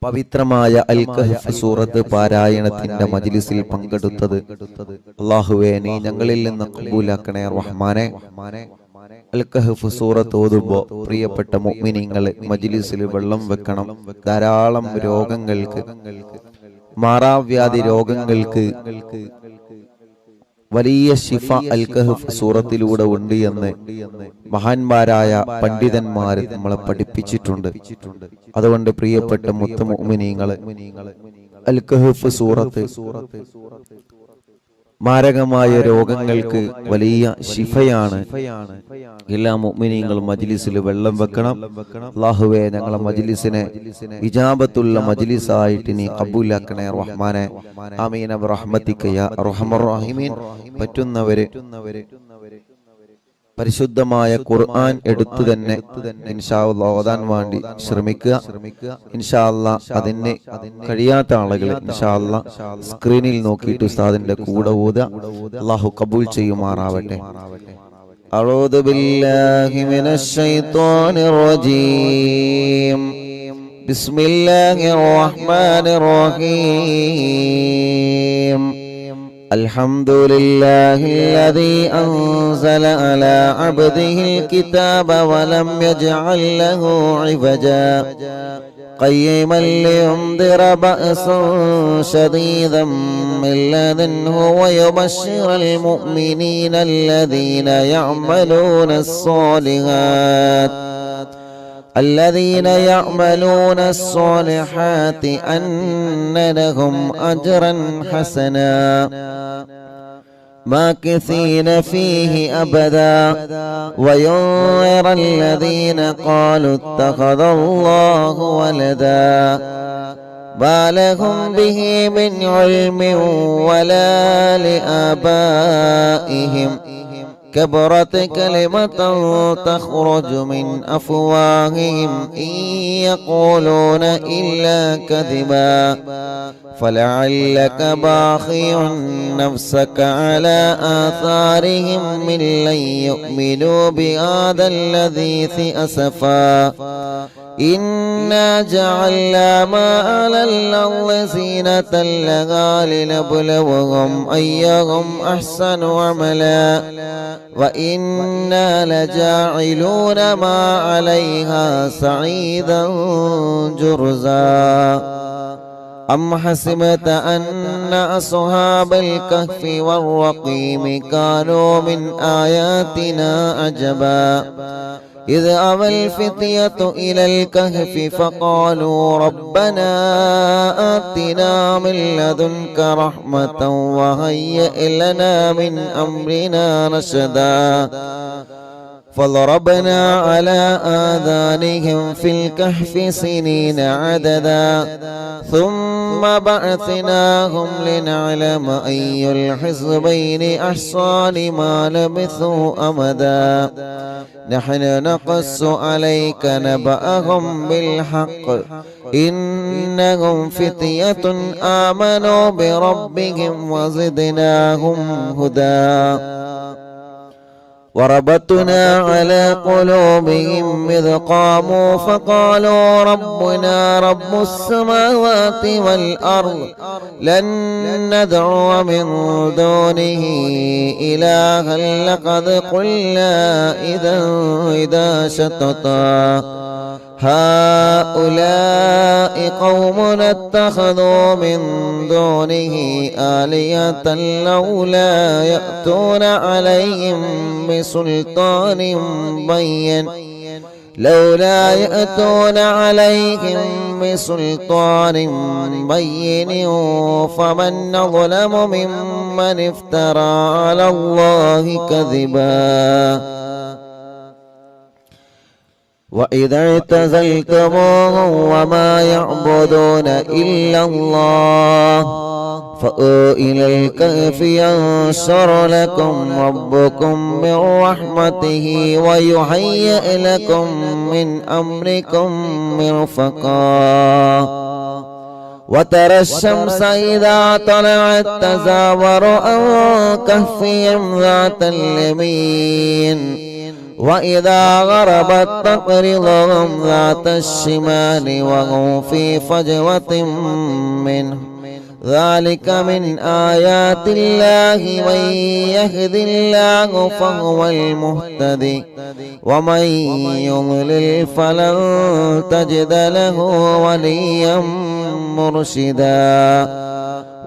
പവിത്രമായ അൽ കഹ്ഫ് സൂറത്ത് പാരായണത്തിന്റെ മജ്ലിസിൽ പങ്കെടുത്തത് അല്ലാഹുവേ നീ ഞങ്ങളിൽ നിന്ന് ഖബൂലാക്കണേ റഹ്മാനെ. അൽ കഹ്ഫ് സൂറത്ത് ഓതുമ്പോൾ പ്രിയപ്പെട്ട മുഅ്മിനീങ്ങൾ മജ്ലിസിൽ വെള്ളം വെക്കണം. ധാരാളം രോഗങ്ങൾക്ക്, മാറാവ്യാധി രോഗങ്ങൾക്ക് വലിയ ശിഫ അൽ കഹ്ഫ് സൂറത്തിലൂടെ ഉണ്ട് എന്ന് മഹാന്മാരായ പണ്ഡിതന്മാർ നമ്മളെ പഠിപ്പിച്ചിട്ടുണ്ട്. അതുകൊണ്ട് പ്രിയപ്പെട്ട മുഅ്മിനീങ്ങളെ അൽ കഹ്ഫ് സൂറത്ത് മാരകമായ രോഗങ്ങൾക്ക് വലിയ ശിഫയാണ്. എല്ലാ മുഅ്മിനീങ്ങളും മജ്ലിസിൽ വെള്ളം വെക്കണം. അല്ലാഹുവേ ഞങ്ങളെ മജ്ലിസിനെ ഇജാബത്തുള്ള മജ്ലിസായിട്ട് നീ ഖബൂലാക്കണേ റഹ്മാനെ. ആമീൻ ബിറഹ്മതിക യാ അർഹമർ റഹീമീൻ. പറ്റുന്നവരെ പരിശുദ്ധമായ ഖുർആൻ എടുത്തു തന്നെ ഇൻഷാ അല്ലാഹ് ഓതാൻ വേണ്ടി ശ്രമിക്കുക. ഇൻഷാ അല്ലാഹ് അതിന് കഴിയാത്ത ആളുകൾ ഇൻഷാ അല്ലാഹ് സ്ക്രീനിൽ നോക്കിയിട്ട് ഉസ്താദിന്റെ കൂടെ ഓതുക. അല്ലാഹു ഖബൂൽ ചെയ്യുമാറാവട്ടെ. അഊദു ബില്ലാഹി മിനശ് ശൈത്വാനിർ റജീം. ബിസ്മില്ലാഹിർ റഹ്മാനിർ റഹീം. الحمد لله الذي أنزل على عبده الكتاب ولم يجعل له عوجا قيما لينذر بأسا شديدا من لدنه ويبشر المؤمنين الذين يعملون الصالحات أن لهم أجرا حسنا ماكثين فيه أبدا وينذر الذين قالوا اتخذ الله ولدا ما لهم به من علم ولا لآبائهم كبرت كلمة تخرج من أفواههم إن يقولون إلا كذبا فلعلك باخع نفسك على آثارهم من لن يؤمنوا بهذا الحديث أسفا إنا جعلنا ما على الأرض زينة لها لنبلوهم أيهم أحسن عملا وإنا لجاعلون ما عليها صعيدا جرزا أم حسبت أن أصحاب الكهف والرقيم كانوا من آياتنا عجبا إذ أوى الفتية إلى الكهف فقالوا ربنا آتنا من لدنك رحمة وهيئ لنا من أمرنا رشدا فضربنا على آذانهم في الكهف سنين عددا ثم بعثناهم لنعلم أي الحزبين أحصى لما لبثوا أمدا نحن نقص عليك نبأهم بالحق إنهم فتية آمنوا بربهم وزدناهم هدى وربطنا على قلوبهم إذ قاموا فقالوا ربنا رب السماوات والأرض لن ندعو من دونه إلها لقد قلنا إذا شططا هؤلاء قومنا اتخذوا من دونه آلهة لولا يأتون عليهم بسلطان بين فمن ظلم ممن افترى على الله كذبا وإذا اعتزلتموهم وما يعبدون إلا الله فأووا إلى الكهف ينشر لكم ربكم من رحمته ويهيئ لكم من أمركم مرفقا وترى الشمس إذا طلعت تزاور عن كهفهم ذات اليمين وإذا غربت تقرضهم ذات الشمال وهم في فجوة منه ذلك من آيات الله من يهد الله فهو المهتدي ومن يضلل فلن تجد له وليا مرشدا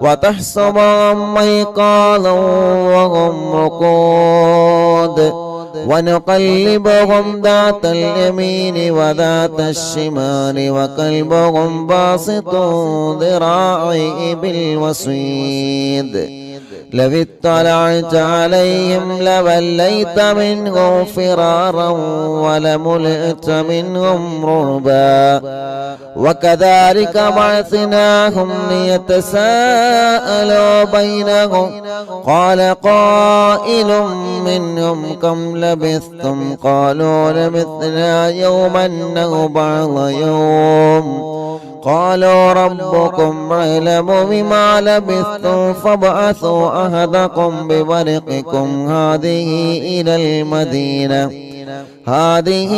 وتحسبهم أيقاظا وهم رقود ونقلبهم ذات اليمين وذات الشمال وكلبهم باسط ذراعيه بالوصيد لو اطلعت عليهم لوليت منهم فرارا ولملئت منهم رعبا وكذلك بعثناهم ليتساءلوا بينهم قال قائل منهم كم لبثتم قالوا لبثنا يوما أو بعض يوم قالوا ربكم أعلم بما لبثتم فابعثوا أحدكم بورقكم هذه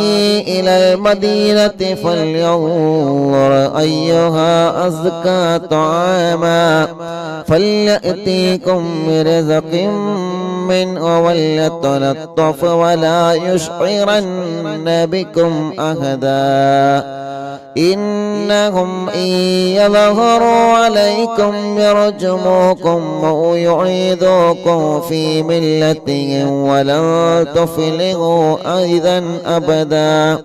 إلى المدينة فلينظر أيها أزكى طعاما فليأتيكم برزق منه وليتلطف ولا يشعرن بكم أحدا إنهم إن يظهروا عليكم يرجموكم أو يعيدوكم في ملتهم ولن تفلحوا أيضا أبدا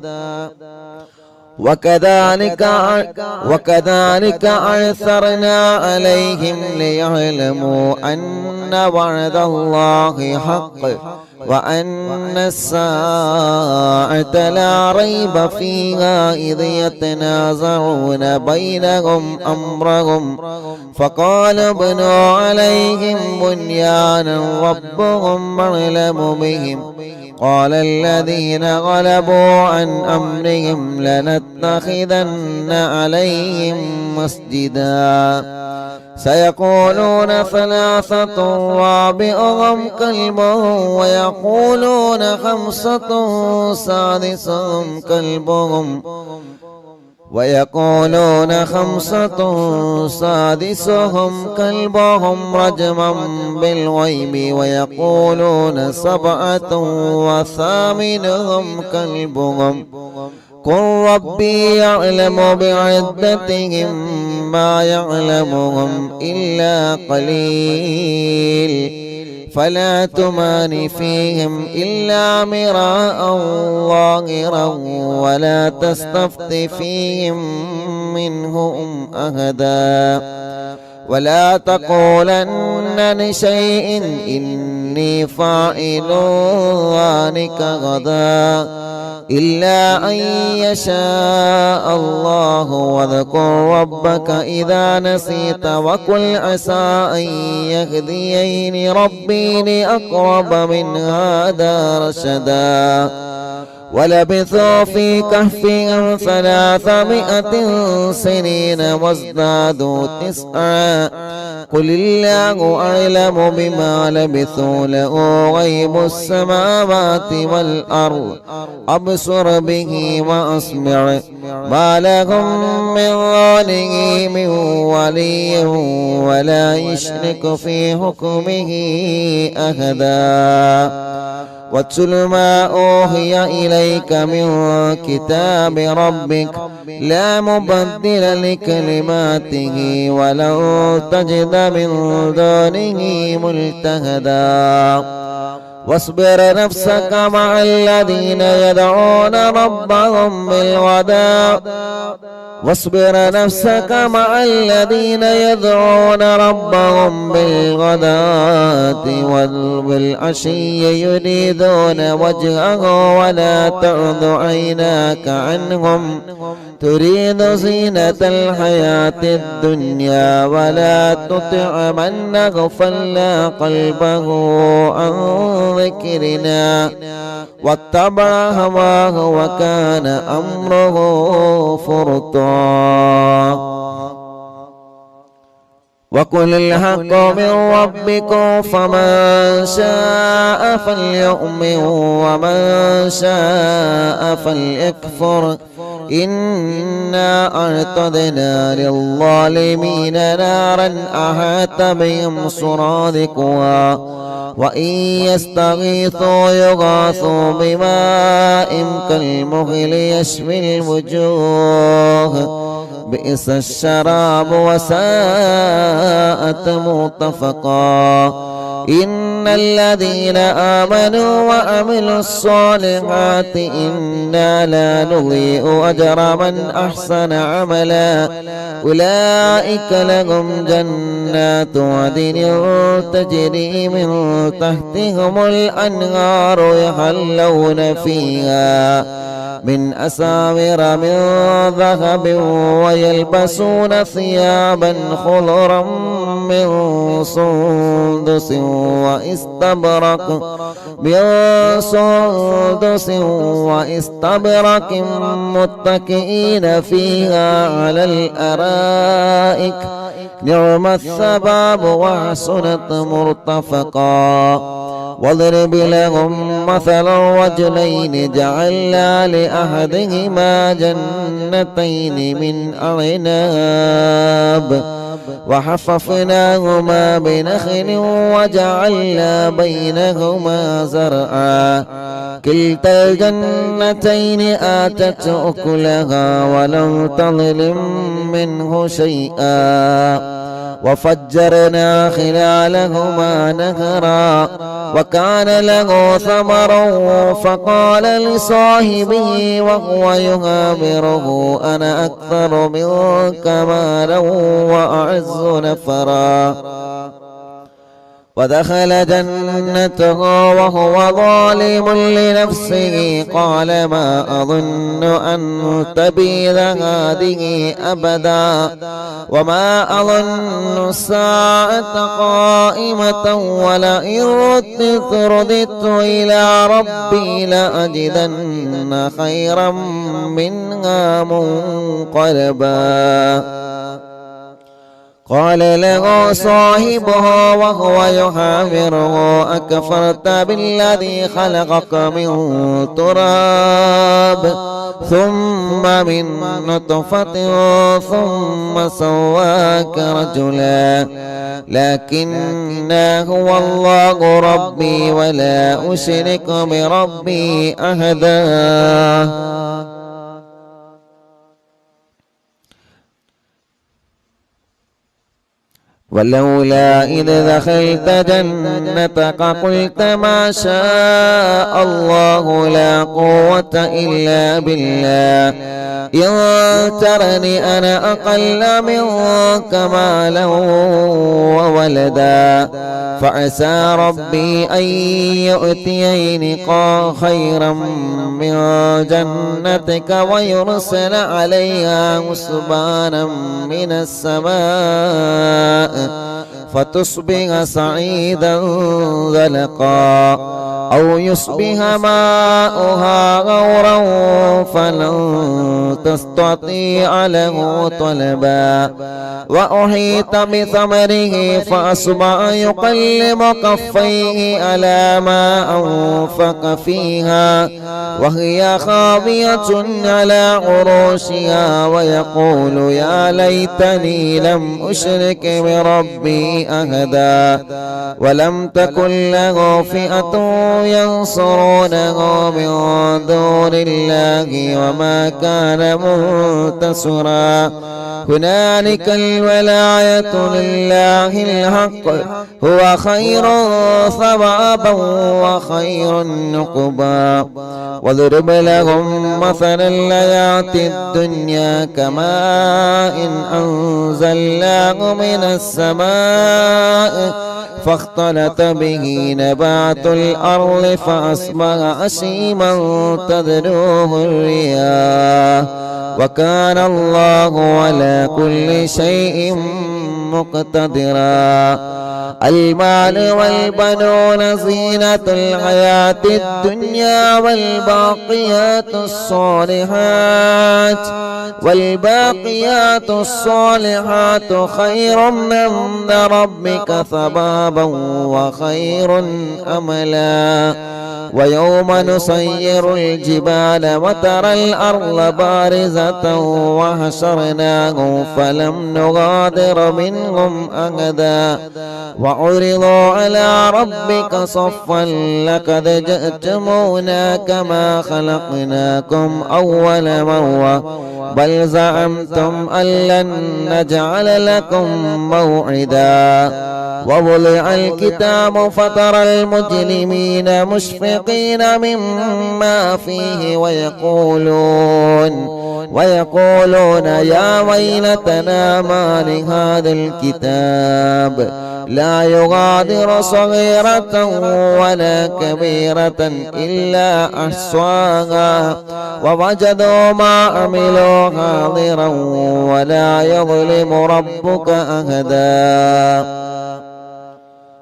وكذلك أعثرنا عليهم ليعلموا أن وعد الله حق وأن الساعة لا ريب فيها إذ يتنازعون بينهم أمرهم فقال ابنوا عليهم بنيانا ربهم أعلم بهم قال الذين غلبوا عن أمرهم لنتخذن عليهم مسجدا سيقولون ثلاثة رابعهم كلبهم ويقولون خمسة سادسهم كلبهم رجما بالغيب ويقولون سبعة وثامنهم كلبهم قل ربي يعلم بعدتهم ما يعلمهم إلا قليل فلا تمار فيهم إلا مراء ظاهرا ولا تستفت فيهم منهم أحدا ولا تقولن لشيء إني فاعل ذلك غدا إلا أن يشاء الله واذكر ربك إذا نسيت وقل عسى أن يهديني ربي لأقرب من هذا رشدا ولبثوا في كهفهم 300 سنين وازدادوا 9 قل الله أعلم بما لبثوا له غيب السماوات والأرض أبصر به وأسمع ما لهم من دونه من ولي ولا يشرك في حكمه أحدا واتل ما أوحي إليك من كتاب ربك لا مبدل لكلماته ولن تجد من دونه ملتهدا واصبر نفسك مع الذين يدعون ربهم بالغداة والعشي يريدون وجهه ولا تعد عيناك عنهم تريد زينة الحياة الدنيا ولا تطع من أغفلنا قلبه عن ذكرنا واتبع هواه وكان أمره فرطا وقل الحق من ربكم فمن شاء فليؤمن ومن شاء فليكفر إنا أعتدنا للظالمين نارا أحاط بهم سرادقها وإن يستغيثوا يغاثوا بماء كالمهل يشوي الوجوه بئس الشراب وساءت مرتفقا إن الذين آمنوا وعملوا الصالحات إنا لا نضيع أجر من أحسن عملا أولئك لهم جنات عدن تجري من تحتهم الأنهار يحلون فيها من أساور من ذهب ويلبسون ثيابا خضرا من سندس واستبرق متكئين فيها على الأرائك نعم الثواب وحسنت مرتفقا واضرب لهم مثل الرجلين جعلنا لأحدهما جنتين من أعناب وحففناهما بنخل وجعلنا بينهما زرعا كلتا الجنتين آتت أكلها ولم تظلم منه شيئا وفجرنا خلالهما نهرا وكان له ثمر فقال لصاحبه وهو يهابره أنا أكثر منك مالا وأعز نفرا ودخل جنته وهو ظالم لنفسه قال ما أظن أن تبيد هذه أبدا وما أظن الساعة قائمة ولئن رددت إلى ربي لأجدن خيرا منها منقلبا قال له صاحبه وهو يحاوره أكفرت بالذي خلقك من تراب ثم من نطفة ثم سواك رجلا لكن هو الله ربي ولا أشرك بربي أحدا ولولا إذ دخلت جنتك قلت ما شاء الله لا قوة إلا بالله إن ترني أنا أقل منك مالا وولدا فعسى ربي أن يؤتيني خيرا من جنتك ويرسل عليها حسبانا من السماء فتصبح صعيدا زلقا أو يصبح ماؤها غورا فلن تستطيع له طلبا وأحيط بثمره فأصبح يقلب كفيه على ما أنفق فيها وهي خاوية على عروشها ويقول يا ليتني لم أشرك بربي أحدا ولم تكن له فئة ينصرونه من دون الله وما كان منتصرا هنالك الولاية لله الحق هو خير ثوابا وخير عقبا واضرب لهم مثل الحياة الدنيا كماء أنزلناه من السماء فاختلط به نبات الأرض فأصبح هشيما تذروه الرياح وكان الله على كل شيء مقتدرا. المال والبنون زينة الحياة الدنيا والباقيات الصالحات خير عند ربك ثوابا وخير أملا. ويوم نسير الجبال وترى الأرض بارزة وحشرناهم فلم نغادر منهم أحدا وعرضوا على ربك صفا لقد جئتمونا كما خلقناكم أول مرة بل زعمتم أن لن نجعل لكم موعدا. ووضع الكتاب فترى المجرمين مشفقين مما فيه ويقولون يا ويلتنا ما لهذا الكتاب لا يغادر صغيرة ولا كبيرة إلا أحصاها ووجدوا ما عملوا حاضرا ولا يظلم ربك أحدا.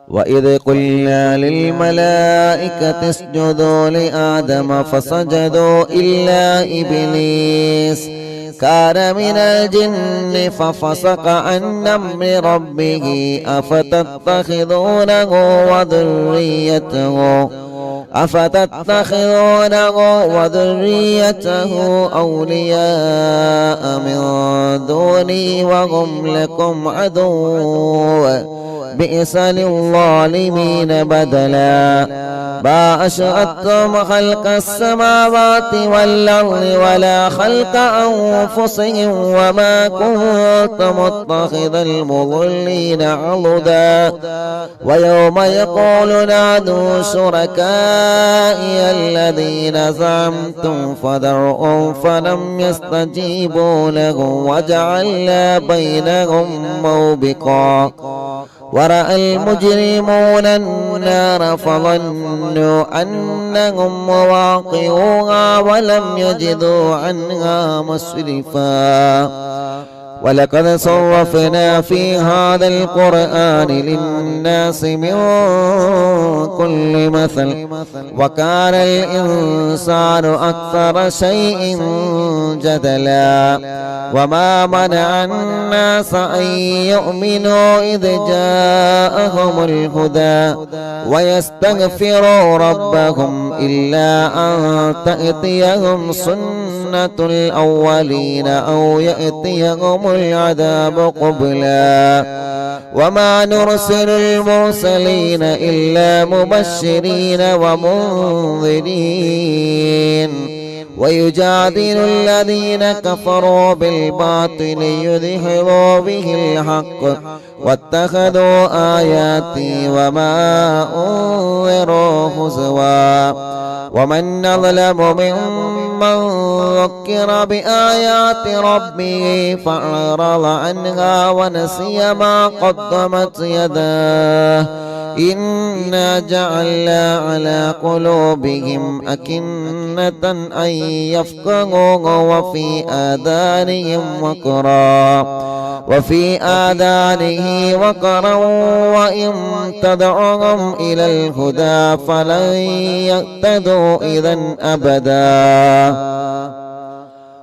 وإذ قلنا للملائكة اسجدوا لآدم فسجدوا إلا إبليس كان من الجن ففسق عن أمر ربه أفتتخذونه وذريته أولياء من دوني وهم لكم عدو بئس للظالمين بدلا. ما أشهدتم خلق السماوات والأرض ولا خلق أنفسهم وما كنت متخذ المضلين عضدا. ويوم يقول نادوا شركائي الذين زعمتم فدعوهم فلم يستجيبوا لهم وجعلنا بينهم موبقا. ورأى المجرمون النار فظنوا أنهم مواقعوها ولم يجدوا عنها مصرفا. ولقد صرفنا في هذا القرآن للناس من كل مثل وكان الإنسان أكثر شيء جدلا. وما منع الناس أن يؤمنوا إذ جاءهم الهدى ويستغفروا ربهم إلا أن تأتيهم سنة الأولين أو يأتيهم العذاب قبلا. وما نرسل المرسلين إلا مبشرين ومنذرين ويجادل الذين كفروا بالباطل ليدحضوا به الحق واتخذوا آياتي وما أنذروا هزوا. ومن أظلم ممن ذكر بآيات ربه فأعرض عنها ونسي ما قدمت يداه إنا جعلنا على قلوبهم أكنة أن يفقهوه وفي آذانه وقرا وإن تدعوهم إلى الهدى فلن يهتدوا إذا أبدا.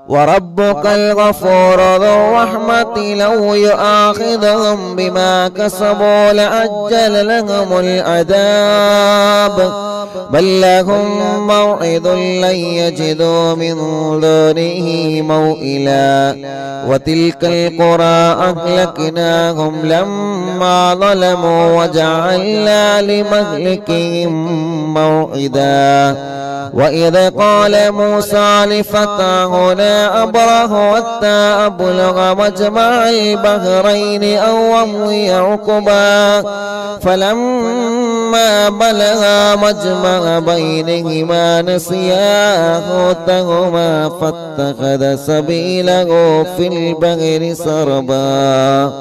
وربك الغفور ذو الرحمة لو يؤاخذهم بما كسبوا لعجل لهم العذاب بل لهم موعد لن يجدوا من دونه موئلا. وتلك القرى أهلكناهم لما ظلموا وجعلنا لمهلكهم موعدا. وإذ قال موسى لفتاه لا أبرح حتى أبلغ مجمع البحرين أو أمضي حقبا فلما بلغا مجمع بينهما نسيا حوتهما فاتخذ سبيله في البحر سربا.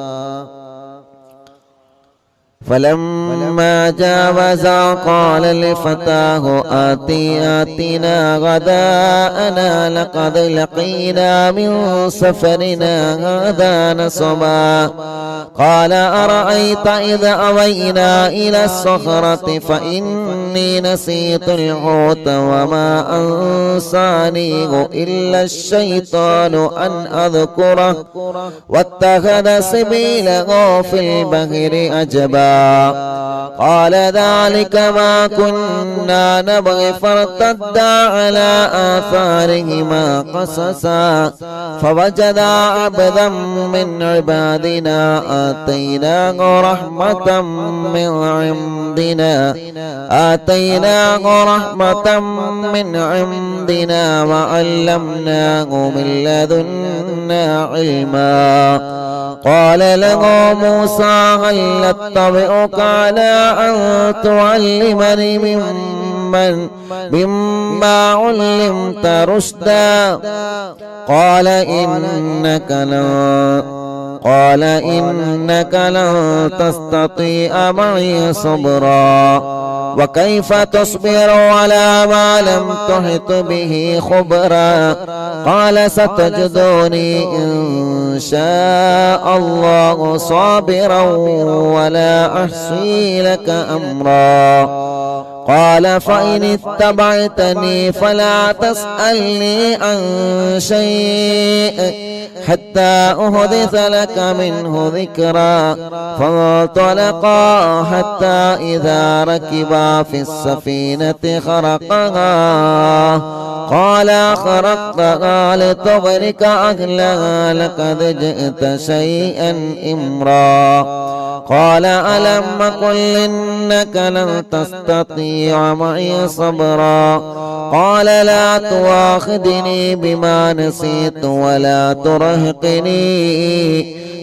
فلما جاوزا قال لفتاه آتنا غداءنا لقد لقينا من سفرنا هذا نصبا قال أرأيت إذا أوينا إلى الصخرة فإني نسيت الحوت وما أنسانيه إلا الشيطان أن أذكره واتخذ سبيله في البحر أجبا قال ذلك ما كنا نبغي فارتدا على آثارهما قصصا فوجدا عبدا من عبادنا آتيناه رحمة من عندنا وعلمناه من لدنا علما قال له موسى هل أتبعك على أن تعلمني مما علمت رشدا قال إنك لن تستطيع معي صبرا وكيف تصبر على ما لم تحط به خبرا قال ستجدوني إن شاء الله صابرا ولا أحصي لك أمرا قال فإن اتبعتني فلا تسألني عن شيء حتى أحدث لك منه ذكرا فانطلقا حتى إذا ركبا في السفينة خرقها قال أخرقتها لتغرق أهلها لقد جئت شيئا إمرا قال ألم أقل إنك لن تستطيع معي صبرا قال لا تؤاخذني بما نسيت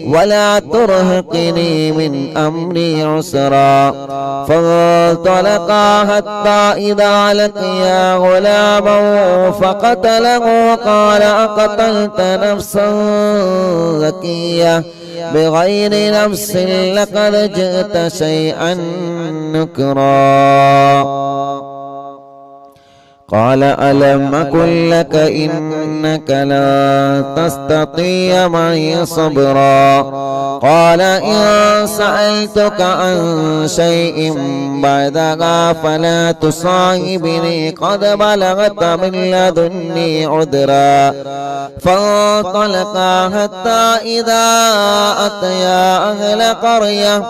ولا ترهقني من أمري عسرا فانطلقا حتى إذا لقيا غلاما فقتله قال أقتلت نفسا زكية بغير نفس لقد جئت شيئا نكرا قال ألم أقل لك إنك لا تستطيع معي صبرا قال إن سألتك عن شيء بعدها فلا تصاحبني قد بلغت من لدني عذرا فانطلقا حتى إذا أتيا أهل قرية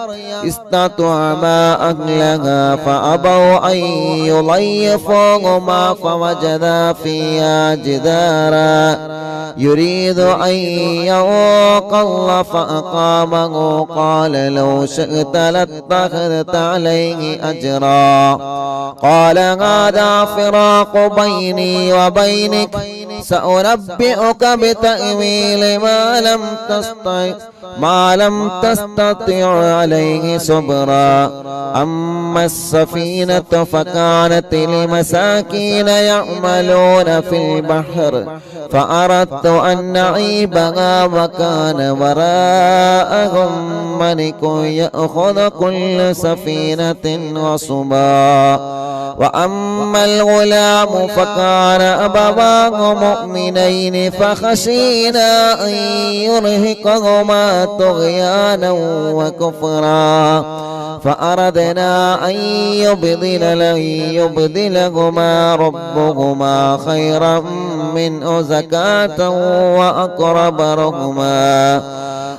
استطعما أهلها فأبوا أن يضيفوهما فوجدا فيها جدارا يريد أن ينقض فأقامه قال لو شئت لاتخذت عليه أجرا قال هذا فراق بيني وبينك سأنبئك بتأويل ما لم تستطع عليه صبرا أما السفينة فكانت لمساكين يعملون في البحر فأردت أن نعيبها وكان وراءهم ملك يأخذ كل سفينة غصبا وأما الغلام فكان أبواه مؤمنين فخشينا أن يرهقهما طغيانا وكفرا فأردنا أن يبدلهما ربهما خيرا منه زكاة وأقرب رحما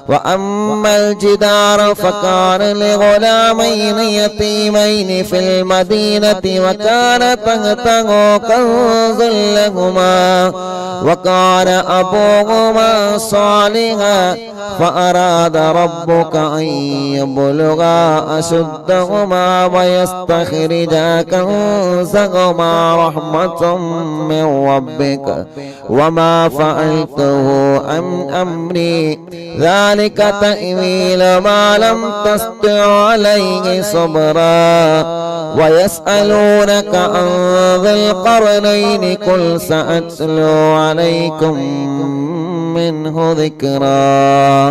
وأما الجدار فكان لغلامين يتيمين في المدينة وكان تحته كنز لهما وكان أبوهما صالحا فأراد ربك أن يبلغا أشدهما ويستخرجا كنزهما رحمة من ربك وما فعلته عن أمري ذلك تأويل ما لم تستطع عليه صبرا ويسألونك عن ذي القرنين قل سأتلو عليكم منه ذكرا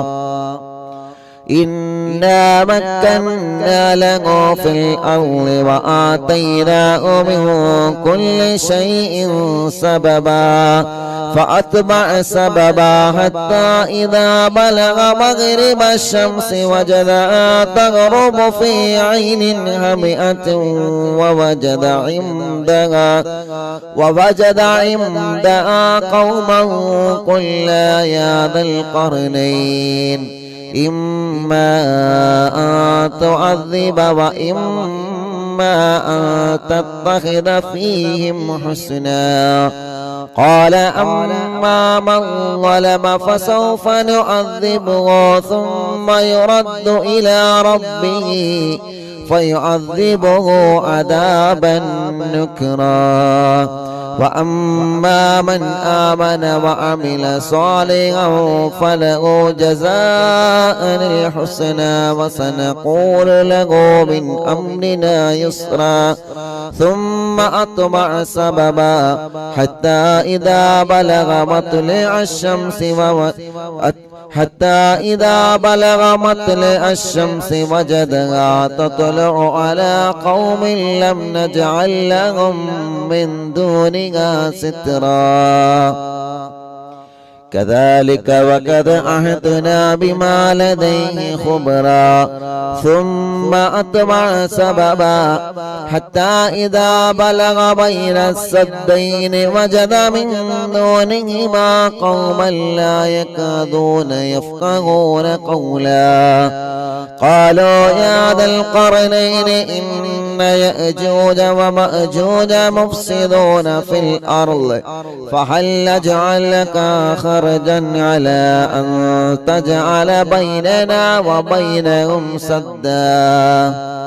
إنه إنا مكنا له في الأرض وآتيناه من كل شيء سببا فأتبع سببا حتى إذا بلغ مغرب الشمس وجدها تغرب في عين هامئة ووجد عندها قوما قلنا يا ذا القرنين إما أن تعذب وإما أن تتخذ فيهم حسنا قال أما من ظلم فسوف نعذبه ثم يرد إلى ربه فيعذبه عذابا نكرا وأما من آمن وعمل صالحا فله جزاء الحسنى وسنقول له من أمرنا يسرا ثم أتبع سببا حتى إذا بلغ مطلع الشمس وجدها تطلع على قوم لم نجعل لهم من دونها سترا كذلك وقد عهدنا بما لديه خبرا ثم أتبع سببا حتى إذا بلغ بين السدين وجد من دونهما قوما لا يكادون يفقهون قولا قالوا يا ذا القرنين إن يأجوج ومأجوج مفسدون في الأرض فهل نجعل لك خرجا على أن تجعل بيننا وبينهم سدا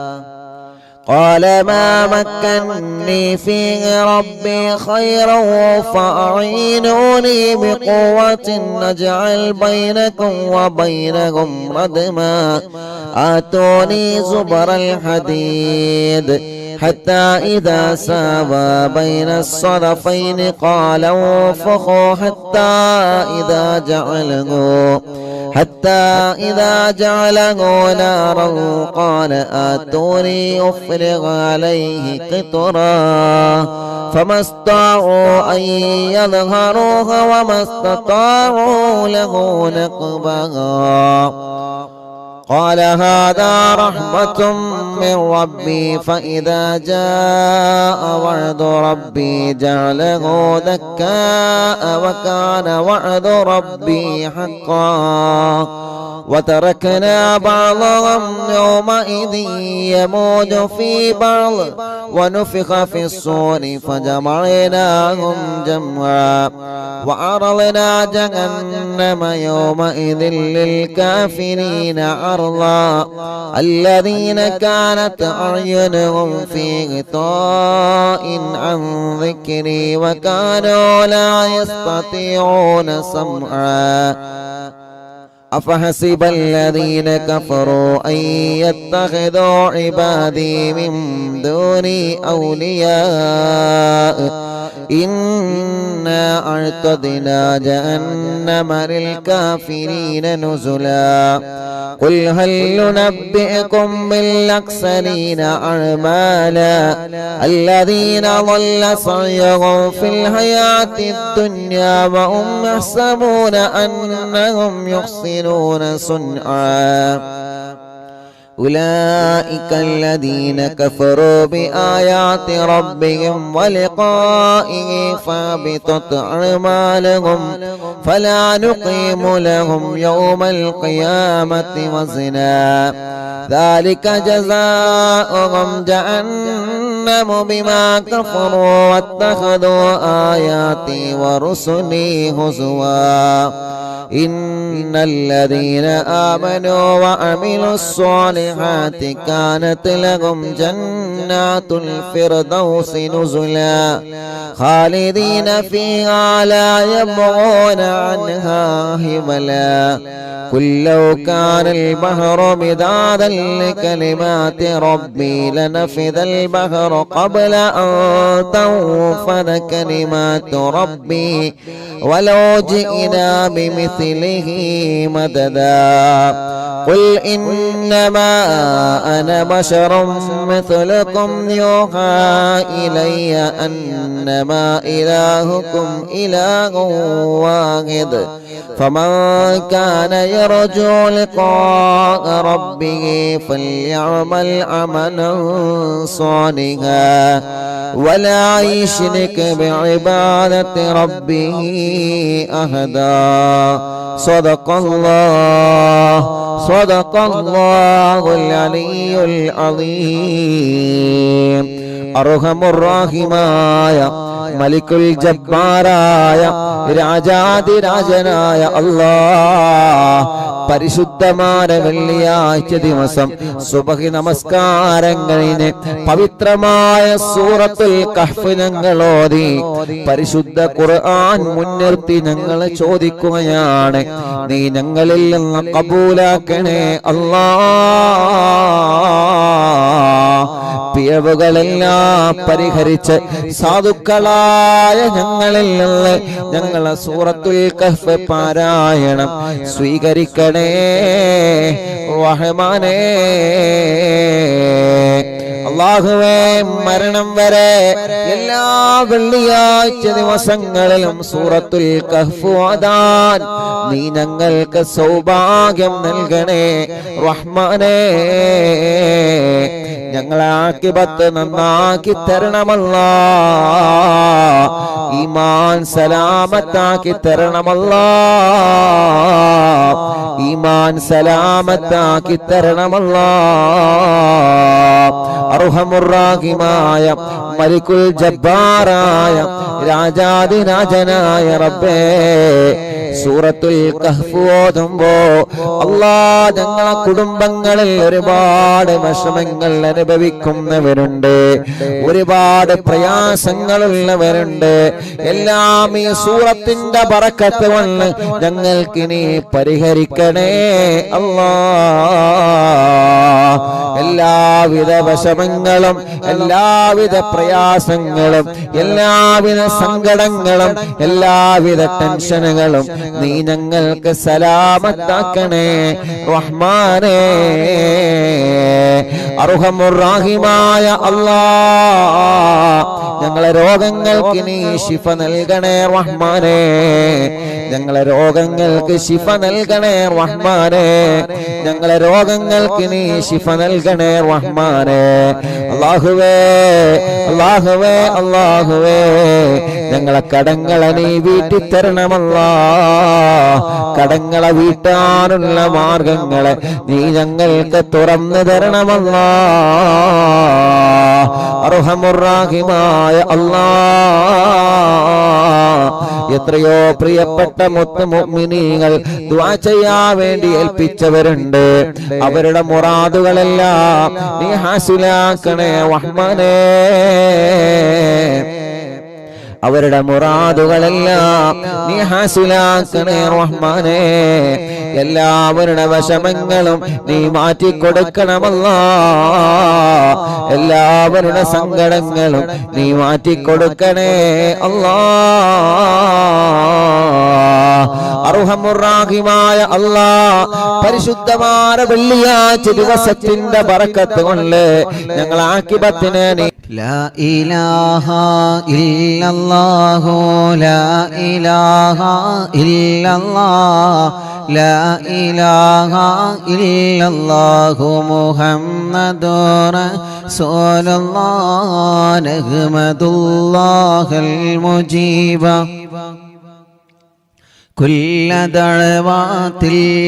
قال ما مكنني فيه ربي خيرا فأعينوني بقوة نجعل بينكم وبينهم ردما آتوني زبر الحديد حتى إذا ساوى بين الصدفين قال انفخوا حتى إذا جعله نارا قال آتوني أفرغ عليه قطرا فما استطاعوا أن يظهروها وما استطاعوا له نقبا قال هذا رحمة من ربي فإذا جاء وعد ربي جعله دكاء وكان وعد ربي حقا وتركنا بعضهم يومئذ يموج في بعض ونفخ في الصور فجمعناهم جمعا وعرضنا جهنم يومئذ للكافرين عرضا الذين كانت أعينهم في غطاء عن ذكري وكانوا لا يستطيعون سمعا أفحسب الذين كفروا أن يتخذوا عبادي من دوني أولياء إنا أعتدنا جهنم للكافرين نزلا قل هل ننبئكم بالأخسرين أعمالا الذين ضل سعيهم في الحياة الدنيا وهم يحسبون أنهم يحسنون صنعا أولئك الذين كفروا بآيات ربهم ولقائه فابطت أعمالهم فلا نقيم لهم يوم القيامة وزنا ذلك جزاؤهم جهنم بما كفروا واتخذوا آياتي ورسلي هزوا إن الذين آمنوا وعملوا الصالحات كانت لهم جنات الفردوس نزلا خالدين فيها لا يبغون عنها حولا قل لو كان البحر مدادا لكلمات ربي لنفذ البحر قبل أن تنفذ كلمات ربي ولو جئنا بمثله مددا قل إنما أنا بشر مثلكم يوحى إلي أنما إلهكم إله واحد فمن كان يرجو لقاء ربه فليعمل عملا صالحا ولا يشرك بعبادة ربه أحدا صدق الله العلي العظيم أرحم الراحمين മലിക്കുൽ ജബ്ബാറായ രാജാതിരാജനായ അല്ലാഹ് പരിശുദ്ധമായ വെള്ളിയാഴ്ച ദിവസം സുബഹി നമസ്കാരം കഴിഞ്ഞ് പവിത്രമായ സൂറത്തുൽ കഹ്ഫ് ഞങ്ങൾ ഓതി പരിശുദ്ധ ഖുർആൻ മുൻനിർത്തി ഞങ്ങൾ ചോദിക്കുകയാണ്, നീ ഞങ്ങളിൽ നിന്ന് കബൂലാക്കണേ അല്ലാഹ്. പിഴവുകളെല്ലാം പരിഹരിച്ച് സാധുക്കളായ ഞങ്ങളിൽ നിന്ന് ഞങ്ങളെ സൂറത്തുൽ കഹ്ഫ് പാരായണം സ്വീകരിക്കണേ റഹ്മാനേ. അല്ലാഹുവേ, മരണം വരെ എല്ലാ വെള്ളിയാഴ്ച ദിവസങ്ങളിലും സൂറത്തുൽ കഹ്ഫ് ഓതാൻ നീ ഞങ്ങൾക്ക് സൗഭാഗ്യം നൽകണേ റഹ്മാനേ. ഞങ്ങളെ ആഖിബത്ത് നന്നാക്കി തരണമല്ലാഹ്, ഈമാൻ സലാമത്താക്കി തരണമല്ലാഹ്, ഈമാൻ സലാമത്താക്കി തരണമല്ലാഹ്. അർഹമുർ-റഹീമായ മലിക്കുൽ ജബ്ബാറായ രാജാതിരാജനായ റബ്ബേ, സൂറത്തുൽ കഹ്ഫ് ഓതുമ്പോ അല്ലാഹ് ഞങ്ങളെ കുടുംബങ്ങളിൽ ഒരുപാട് വിഷമങ്ങൾ അനുഭവിക്കുന്നവരുണ്ട്, ഒരുപാട് പ്രയാസങ്ങളുള്ളവരുണ്ട്. എല്ലാം ഈ സൂറത്തിന്റെ ബറക്കത്ത് കൊണ്ട് ഞങ്ങൾക്ക് നീ പരിഹരിക്കണേ അല്ലാഹ്. എല്ലാവിധ വിഷമങ്ങളും എല്ലാവിധ പ്രയാസങ്ങളും എല്ലാവിധ സങ്കടങ്ങളും എല്ലാവിധ ടെൻഷനുകളും നീ ഞങ്ങൾക്ക് സലാമത്താക്കണേ റഹ്മാനേ. അർഹമുർ-റഹീമായ അല്ലാഹ്, ഞങ്ങളെ രോഗങ്ങൾക്ക് നീ ശിഫ നൽകണേ റഹ്മാനേ. ഞങ്ങളെ രോഗങ്ങൾക്ക് ശിഫ നൽകണേ റഹ്മാനേ. ഞങ്ങളെ രോഗങ്ങൾക്ക് നീ ശിഫ നൽകണേ റഹ്മാനേ. അല്ലാഹുവേ, അല്ലാഹുവേ, അല്ലാഹുവേ, ഞങ്ങളെ കടങ്ങളെ നീ വീട്ടിത്തരണമല്ലാഹ്. കടങ്ങളെ വീട്ടാനുള്ള മാർഗങ്ങളെ നീ ഞങ്ങൾക്ക് തുറന്നു തരണമല്ലാഹ്. അർഹമുർ-റഹീമായ അല്ലാഹ്, എത്രയോ പ്രിയപ്പെട്ട മുഅ്മിനീങ്ങൾ ദുആ ചെയ്യാൻ വേണ്ടി ഏൽപ്പിച്ചവരുണ്ട്. അവരുടെ മുറാദുകളെല്ലാം നീ ഹാസിലാക്കണേ റഹ്മാനേ. അവരുടെ മുറാദുകളെല്ലാം നീ ഹാസിലാക്കണേ റഹ്മാനേ. എല്ലാവരുടെ വിഷമങ്ങളും നീ മാറ്റിക്കൊടുക്കണമല്ലാഹ്. എല്ലാവരുടെ സങ്കടങ്ങളും നീ മാറ്റിക്കൊടുക്കണേ അല്ലാഹ്. അർഹമുർ-റഹീമായ അല്ലാഹ്, പരിശുദ്ധമായ വെള്ളിയാഴ്ച ദിവസത്തിന്റെ ബറക്കത്ത് കൊണ്ട് ഞങ്ങൾ ആഖിബത്തിനെ നീ ലാ ഇലാഹ ഇല്ലല്ലാഹു ലാ ഇലാഹ ഇല്ലല്ലാഹ് ലാ ഇലാഹ ഇല്ലല്ലാഹു മുഹമ്മദുർ റസൂലുള്ളാഹ് നഹ്മദുല്ലാഹൽ മുജീബ كل دعوات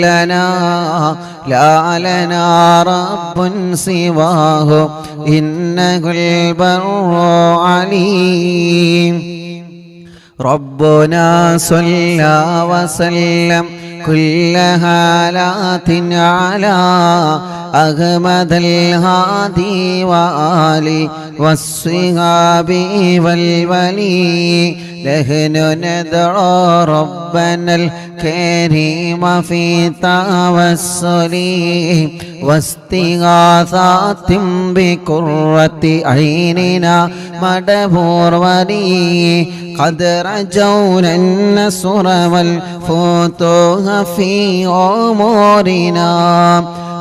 لنا لا لنا رب سواه إنه البر عليم ربنا صلى وسلم كل حالات على أحمد الهادي وآله والصحاب والولي نحن ندعو ربنا الكريم في توسل واستغاثات بقرة عيننا مدبور ولي قد رجونا النصر والفتوح في أمورنا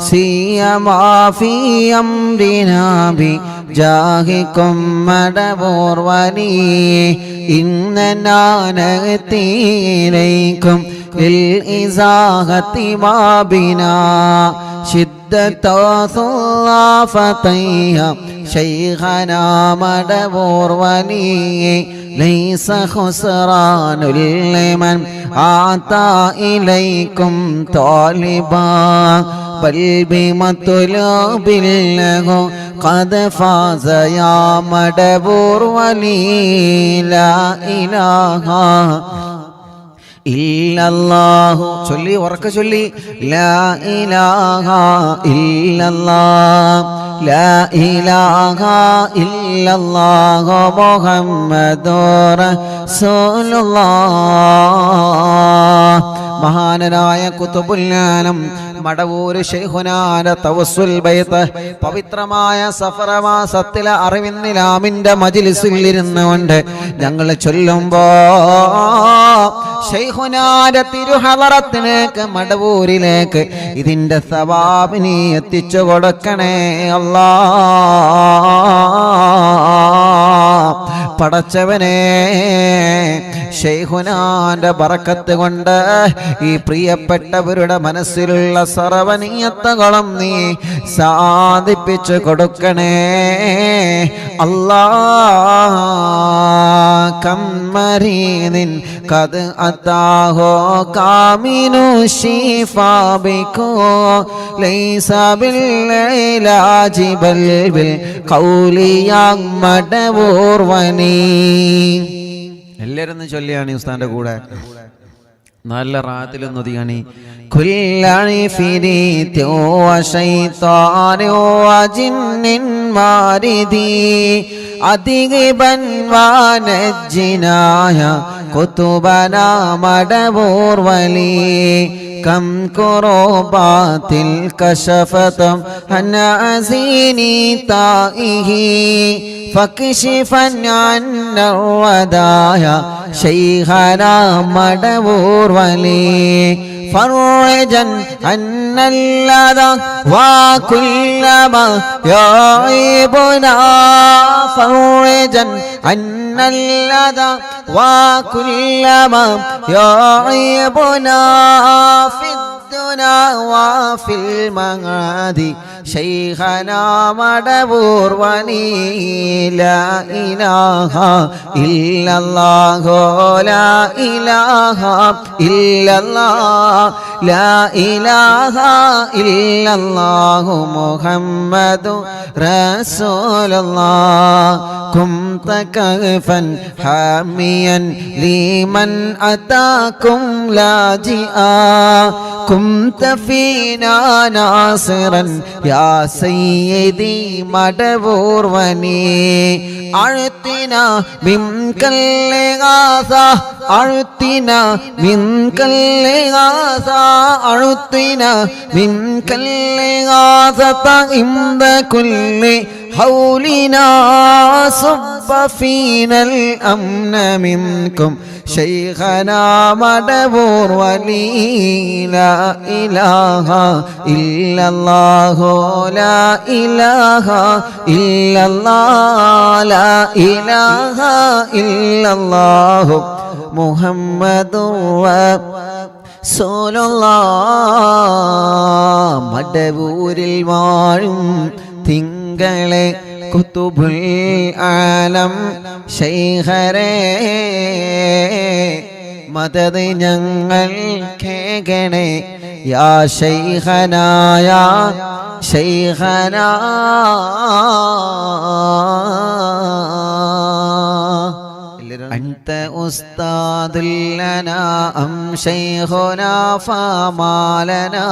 سيما في أمرنا بجاهكم مدبور ولي إننا نأتي إليكم للإزاحة ما بنا شدة ثلافتيها شيخنا مدبور ولي ليس خسران لمن أعطى إليكم طالبا بل بمطلوب له قد فاز يا مدبور ولي لا إله ഇല്ലല്ലാഹു ചൊല്ലി ഉറക്കെ ചൊല്ലി ലാ ഇലാഹ ഇല്ലല്ലാഹ് ലാ ഇലാഹ ഇല്ലല്ലാഹു മുഹമ്മദുർ റസൂലുള്ളാഹ്. മഹാനായ ഖുതുബുൽ ആലം മടവൂര് ശൈഖുനാന്റെ തവസ്സുൽ ബൈത്ത് പവിത്രമായ സഫർ മാസത്തിലെ അറിവിന്നിലാമിന്റെ മജ്ലിസിൽ ഇരുന്നുകൊണ്ട് ഞങ്ങൾ ചൊല്ലുമ്പോ ശൈഖുനാന്റെ തിരുഹളറത്തിലേക്ക് മടവൂരിലേക്ക് ഇതിന്റെ സവാബിനെ എത്തിച്ചു കൊടുക്കണേ അല്ലാ. പടച്ചവനെ ശൈഖുനാന്റെ ബറക്കത്ത് കൊണ്ട് ഈ പ്രിയപ്പെട്ടവരുടെ മനസ്സിലുള്ള സർവനീയത്തകളും നീ സാധിപ്പിച്ചു കൊടുക്കണേ അല്ലാ. കമ്മരീനിൻ കത് അതാഹോ കാമിനു ശിഫാബിക്കോ ലൈസ ബിൽഇലാജി ബൽ ബിൽ ഖൗലിയാ മടവൂർ വനി. എല്ലാവരും ചൊല്ലിയാണ് ഉസ്താന്റെ കൂടെ നല്ല റാത്തിലൊന്നും ഒതുങ്ങണി. കുല്ലി ഫിരീത്യോ ശൈത്താനോ ജിന്നിൻ മാരിദി അധികബൻ വാനജ്ജിനായ കുതുബനാ മടവൂർ വലി كم كروبات كشفت عن أزيني تائه فاكشفا عنا الودايا شيخنا مدبور ولي فرجا عن اللذى وكل ما يعيبنا فرجا عن اللذى وكل ما يعيبنا في الدنيا وفي المعاد شيخنا مدبور ولي لا إله إلا الله لا إله إلا الله لا إله إلا الله محمد رسول الله كنت كهفا حاميا لمن أتاكم لاجئا كنت فينا ناصرا يا سيدي مدبور وني أعطنا منك الإغاثة أعطنا منك الإغاثة أعطنا منك الإغاثة عند كل حولنا صب فينا الأمن منكم شيخنا مدبور ولي لا إله إلا الله لا إله إلا الله لا إله إلا الله محمد رسول الله. മടവൂരിൽ വാഴും തിങ്കളെ കുതുബുൽ ആലം ശൈഖരേ മദദ് ഞങ്ങൾ കേകണേ യാ ശൈഖനാ യാ ശൈഖനാ. أنت أستاذ لنا أم شيخنا فما لنا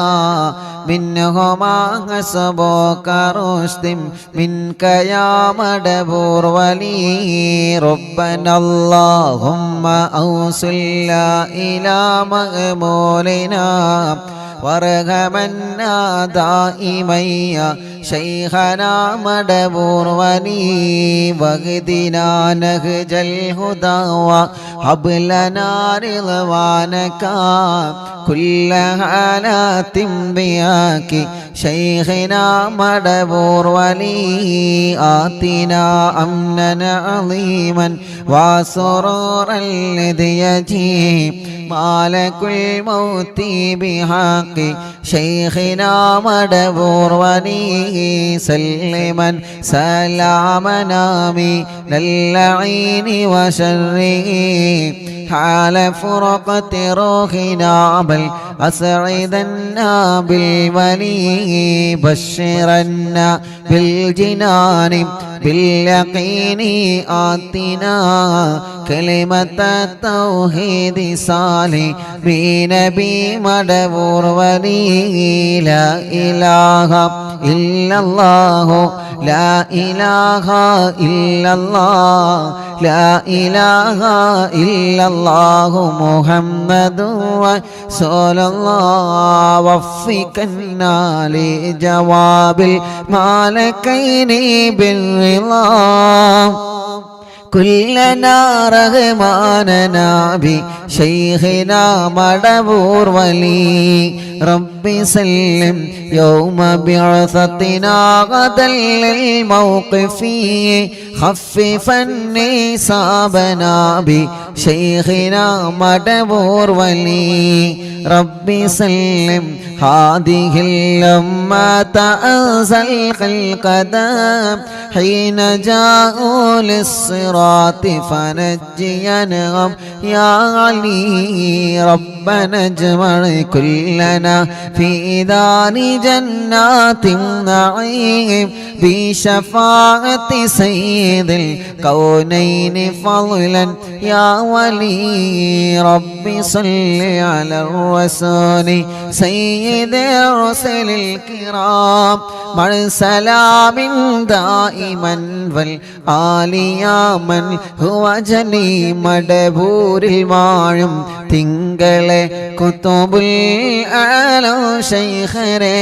منهما حسبك رشد منك يا مدبور ولي ربنا اللهم أوصلنا إلى مأمولنا وارحمنا دائما ശൈഖനാ മടവൂർ വലി വഹ്ദിനാ നഹ്ജൽ ഹുദാ വഹബ് ലനാ റിളവാനക കുല്ല ഹാലാത്തിൻ ബിയാകി ശൈഖനാ മടവൂർ വലി ആതിനാ അംനന അളീമൻ വസുറൂറൻ ലിദ്യജി മാലകുൽ മൗതി ബിഹഖി ശൈഖനാ മടവൂർ വലി സല്ലിമൻ സലാമനാമി ലല്ലഈനി വശർരി حال فرقة روحنا بل أسعدنا بالولي بشرنا بالجنان باليقين آتنا كلمة التوحيد صالح بنبي مدبور ولي لا إله إلا الله لا إله إلا الله لا إله إلا الله محمد رسول الله وفقنا لجواب المالكين بالرضا كلنا رغماننا بشيخنا مدبور ولي ربي سلم يوم بعثتنا غدا للموقف خففني صابنا بشيخنا مدبور ولي ربي سلم هذه الأمة أنزل القدم حين جاءوا للصراط فنجينهم يا علي ربنا اجمع كلنا في دار جنات النعيم بشفاعة سيد الكونين فضلا يا ولي ربي صل على الرسول سيد الرسل الكرام مع سلام دائما والآل يا من هو جني مدبور المعلم തിങ്കളെ കുത്തുബുൽ ആലം ശൈഖരേ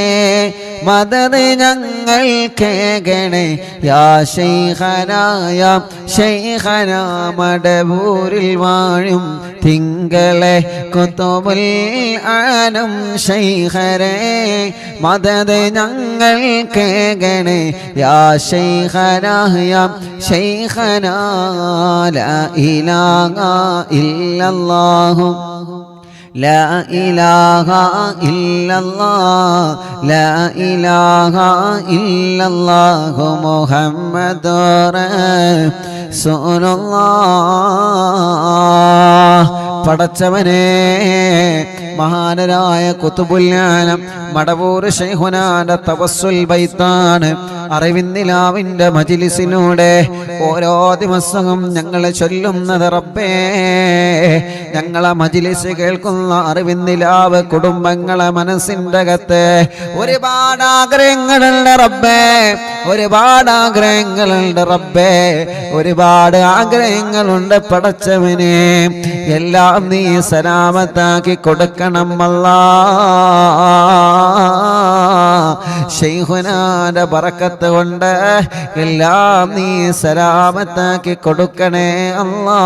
മദദ് ഞങ്ങൾ കേകണേ യാ ശൈഖനാ യാ ശൈഖനാ മടബൂരിൽ വാഴും തിങ്കളെ കുത്തുബുൽ ആലം ശൈഖരേ മദദ് ഞങ്ങൾ കേകണേ യാ ശൈഖനാ യാ ശൈഖനാ ലാ ഇലാഹ ഇല്ലല്ലാഹു لا إله إلا الله لا إله إلا الله محمد رسول الله പടച്ചവനെ മഹാനരായ ഖുതുബുൽ ആലം മടവൂർ ശൈഖുനാന്റെ തവസ്സുൽ ബൈത്താണ് അറിവിന്നിലാവിന്റെ മജ്ലിസിലൂടെ ഓരോ ദിവസവും ഞങ്ങൾ ചൊല്ലുന്നത് റബ്ബേ ഞങ്ങളെ മജ്ലിസ് കേൾക്കുന്ന അറിവിന്നിലാവ് കുടുംബങ്ങളെ മനസ്സിൻ്റെ അകത്ത് ഒരുപാട് ആഗ്രഹങ്ങളുണ്ട് റബ്ബേ ഒരുപാട് ആഗ്രഹങ്ങളുണ്ട് റബ്ബേ ഒരുപാട് ആഗ്രഹങ്ങളുണ്ട് പടച്ചവനെ എല്ലാം നീ സലാമത്താക്കി കൊടുക്കണം അല്ലാ ശൈഖുനാന്റെ ബറക്കത്ത് കൊണ്ട് എല്ലാം നീ സലാമത്താക്കി കൊടുക്കണേ അല്ലാ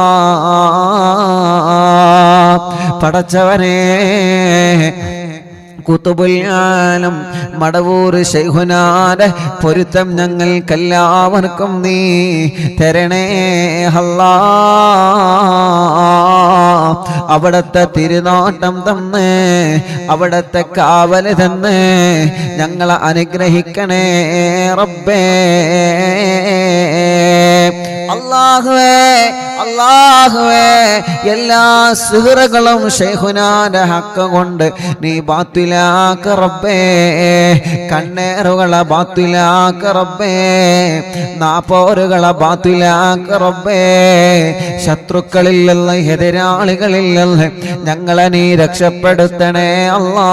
പടച്ചവനെ ഖുതുബുൽ ആലം മടവൂർ ശൈഖുനാന്റെ പൊരുത്തം ഞങ്ങൾക്കെല്ലാവർക്കും നീ തരണേ അല്ലാ അവിടത്തെ തിരുനോട്ടം തന്ന് അവിടത്തെ കാവല് തന്ന് ഞങ്ങളെ അനുഗ്രഹിക്കണേ റബ്ബേ അല്ലാഹുവേ അല്ലാഹുവേ എല്ലാ സുഹൃത്തുക്കളും ശൈഖുനാന്റെ ഹക്ക് കൊണ്ട് നീ ബാത്തിലാക്ക റബ്ബേ കണ്ണേറുകളെ ബാത്തിലാക്ക റബ്ബേ നാപ്പോരുകളെ ബാത്തിലാക്ക റബ്ബേ ശത്രുക്കളിൽ നിന്ന് എതിരാളികളിൽ നിന്ന് ഞങ്ങളെ നീ രക്ഷപ്പെടുത്തണേ അല്ലാ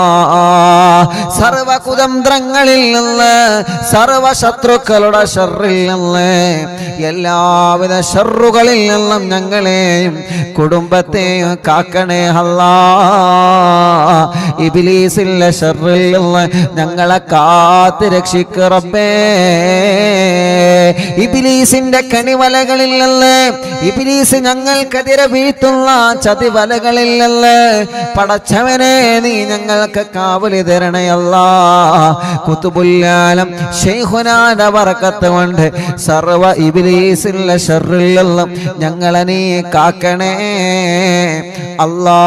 സർവ കുതന്ത്രങ്ങളിൽ നിന്ന്, സർവ ശത്രുക്കളുടെ ഷർറിൽ നിന്ന്, എല്ലാവിധ ഷർറുകളിൽ നിന്നും ഞങ്ങളെയും കുടുംബത്തെയും കാക്കണേ അല്ലാ. ഇബ്ലീസിന്റെ ഷർറിൽ നിന്ന് ഞങ്ങളെ കാത്ത് രക്ഷിക്ക് റബ്ബേ. ഇബ്ലീസിന്റെ കണിവലകളിൽ നിന്ന്, ഇബ്ലീസ് ഞങ്ങൾക്കെതിരെ വീഴ്ത്തുന്ന ചതിവലകളിൽ നിന്ന് പടച്ചവനെ നീ ഞങ്ങൾക്ക് കാവലി തരണേ അല്ലാ. ഖുതുബുൽ-ആലം ശൈഖുനാന്റെ ബറക്കത്ത് കൊണ്ട് സർവ ഇബ്ലീസിന്റെ ശർറിൽ നിന്നും ഞങ്ങളെ നീ കാക്കണേ അല്ലാ.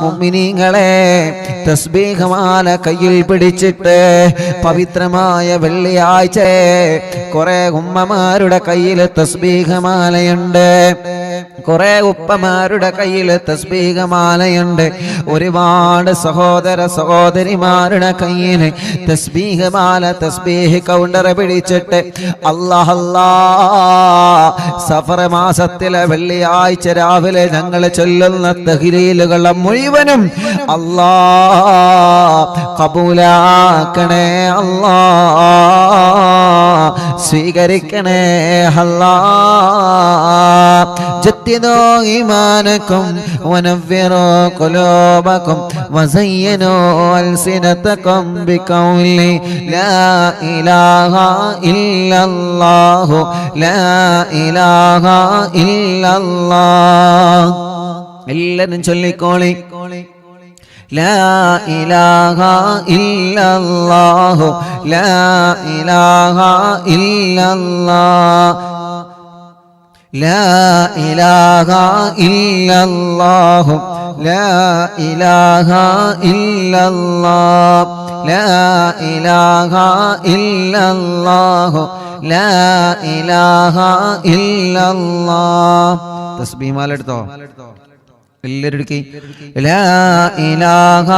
മുഅ്മിനീങ്ങളെ, തസ്ബീഹ് മാല കയ്യിൽ പിടിച്ചിട്ട് പവിത്രമായ വെള്ളിയാഴ്ച കുറെ ഉമ്മമാരുടെ കയ്യിൽ തസ്ബീഹ് മാലയുണ്ട്, കുറെ ഉപ്പമാരുടെ കയ്യിൽ തസ്ബീഹ് മാലയുണ്ട്, ഒരുപാട് സഹോദര സഹോദരിമാരുടെ കയ്യിൽ തസ്ബീഹ് മാല, തസ്ബീഹ് കൗണ്ടർ പിടിച്ചിട്ട് അല്ലാഹ് അല്ലാഹ് സഫർ മാസത്തിലെ വെള്ളിയാഴ്ച രാവിലെ ഞങ്ങൾ ചൊല്ലുന്ന തഹ്ലീലുകളെ മുഴുവനും അല്ലാഹ് കബൂലാക്കണേ അല്ലാഹ്, സ്വീകരിക്കണേ അല്ലാഹ്. ജദ്ദിദൂ ഈമാനകും വനവ്വിറൂ ഖുലൂബകും വസയ്യിനൂ അൽസിനതകും ബിഖൗലി ലാ ഇലാഹ ഇല്ലല്ലാഹു ലാ ഇലാഹ ഇല്ലല്ലാഹ്. എല്ലാവരും ചൊല്ലിക്കോളി, ലാ ഇലാഹ ഇല്ലല്ലാഹു ലാ ഇലാഹ ഇല്ലല്ലാഹ്, ലാ ഇലാഹ ഇല്ലല്ലാഹു ലാ ഇലാഹ ഇല്ലല്ലാഹ്, ലാ ഇലാഹ ഇല്ലല്ലാഹു ലാ ഇലാഹ ഇല്ലല്ലാഹ്. തസ്ബീഹ് മാല എടുത്തോ എല്ലാവരും? ലാ ഇലാഹ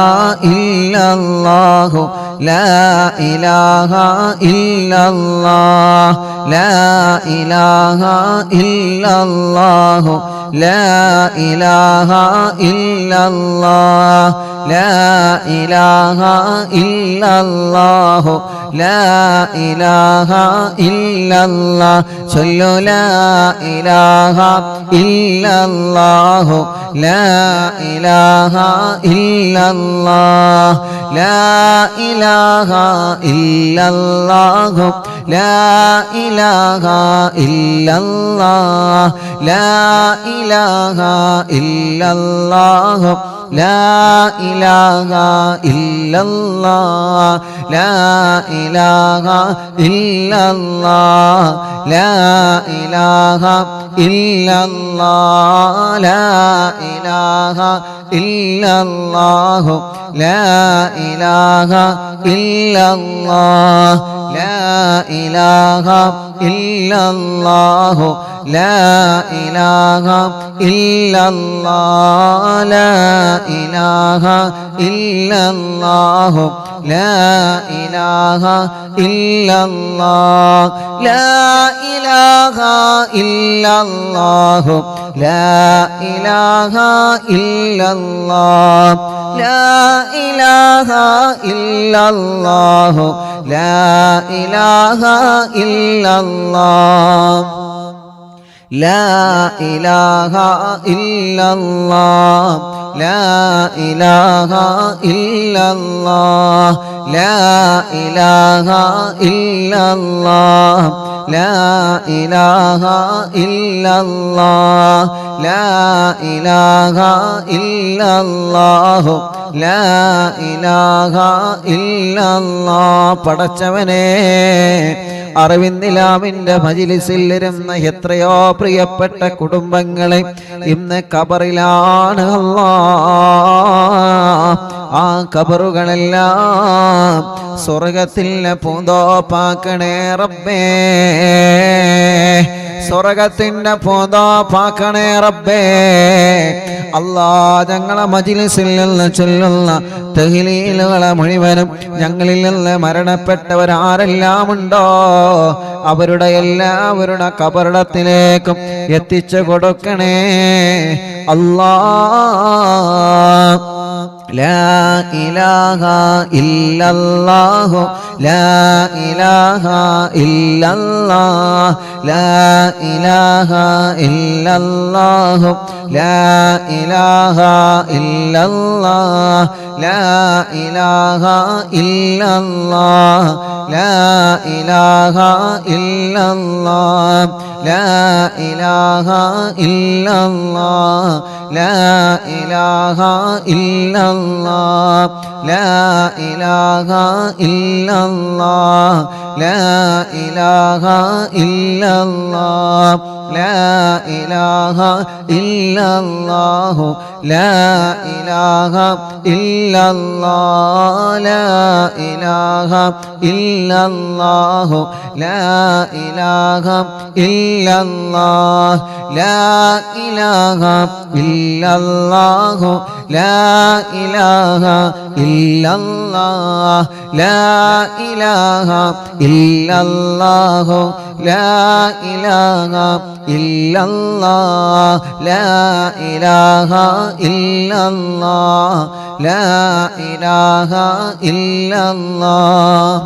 ഇല്ലല്ലാഹു ലാ ഇലാഹ ഇല്ലല്ലാഹ്, ലാ ഇലാഹ ഇല്ലല്ലാഹു ലാ ഇലാഹ ഇല്ലല്ലാഹ്, ലാ ഇലാഹ ഇല്ലല്ലാഹു ലാ ഇലാഹ ഇല്ലല്ലാഹ്. ചൊല്ലു ലാ ഇലാഹ ഇല്ലല്ലാഹു ലാ ഇലാഹ ഇല്ലല്ലാഹ്, ലാ ഇലാഹ ഇല്ലല്ലാഹു ലാ ഇലാഹ ഇല്ലല്ലാഹ്, ലാ ഇലാഹ ഇല്ലല്ലാഹു ലാ ഇലാഹ ഇല്ലല്ലാഹ്, ലാ ഇലാഹ ഇല്ലല്ലാഹ്, ലാ ഇലാഹ ഇല്ലല്ലാഹ്, ലാ ഇലാഹ ഇല്ലല്ലാഹു ലാ ഇലാഹ ഇല്ലല്ലാഹ്, ലാ ഇലാഹ ഇല്ലല്ലാഹു ലാ ഇലാഹ ഇല്ലല്ലാഹ്, ലാ ഇലാഹ ഇല്ലല്ലാഹു ലാ ഇലാഹ ഇല്ലല്ലാഹ്, ലാ ഇലാഹ ഇല്ലല്ലാഹു ലാ ഇലാഹ ഇല്ലല്ലാഹ്, ലാ ഇലാഹ ഇല്ലല്ലാഹു ലാ ഇലാഹ ഇല്ലല്ലാഹ്, ലാ ഇലാഹ ഇല്ലല്ലാഹ്, ലാ ഇലാഹ ഇല്ലല്ലാഹ്, ലാ ഇലാഹ ഇല്ലല്ലാഹ്, ലാ ഇലാഹ ഇല്ലല്ലാഹ്, ലാ ഇലാഹ ഇല്ലല്ലാഹു ലാ ഇലാഹ ഇല്ലല്ലാഹ്. പടച്ചവനെ, അറിവിന്ദിലാമിന്റെ മജ്‌ലിസിൽ ഇരുന്ന എത്രയോ പ്രിയപ്പെട്ട കുടുംബങ്ങളെ ഇന്ന് ഖബറിലാണ് അല്ലാഹ്. ആ ഖബറുകളെല്ലാം സ്വർഗത്തിലെ പൂന്തോപ്പാക്കണേ റബ്ബേ, സ്വർഗത്തിന്റെ പൂന്തോപ്പാക്കണേ റബ്ബേ. അല്ലാ, ഞങ്ങളെ മജ്‌ലിസിൽ നിന്ന് ചൊല്ലുന്ന തഹ്ലീലുകളെ മുഴുവനും ഞങ്ങളിൽ നിന്ന് മരണപ്പെട്ടവരാരെല്ലാം ഉണ്ടോ അവരുടെ എല്ലാവരുടെ കബറിടത്തിലേക്കും എത്തിച്ചു കൊടുക്കണേ അല്ലാ. ലാ ഇലാഹ ഇല്ലല്ലാഹു ലാ ഇലാഹ ഇല്ലല്ലാഹ് ലാ ഇലാഹ ഇല്ലല്ലാഹു ലാ ഇലാഹ ഇല്ലല്ലാഹ് ലാ ഇലാഹ ഇല്ലല്ലാഹ് ലാ ഇലാഹ ഇല്ലല്ലാഹ് ലാ ഇലാഹ ഇല്ലല്ലാഹ് ലാ ഇലാഹ ഇല്ലല്ലാഹ് ലാ ഇലാഹ ഇല്ലല്ലാഹ് ലാ ഇലാഹ ഇല്ലല്ലാഹ് ലാ ഇലാഹ ഇല്ലല്ലാഹു ലാ ഇലാഹ ഇല്ലല്ലാഹ് ലാ ഇലാഹ ഇല്ലല്ലാഹു ലാ ഇലാഹ ഇല്ലല്ലാഹ് ലാ ഇലാഹ ഇല്ലല്ലാഹു ലാ ഇലാഹ ഇല്ലല്ലാഹ് ലാ ഇലാഹ ഇല്ലല്ലാഹു ലാ ഇലാഹ ഇല്ലല്ലാഹ് ലാ ഇലാഹ ഇല്ലല്ലാഹ് ലാ ഇലാഹ ഇല്ലല്ലാഹ്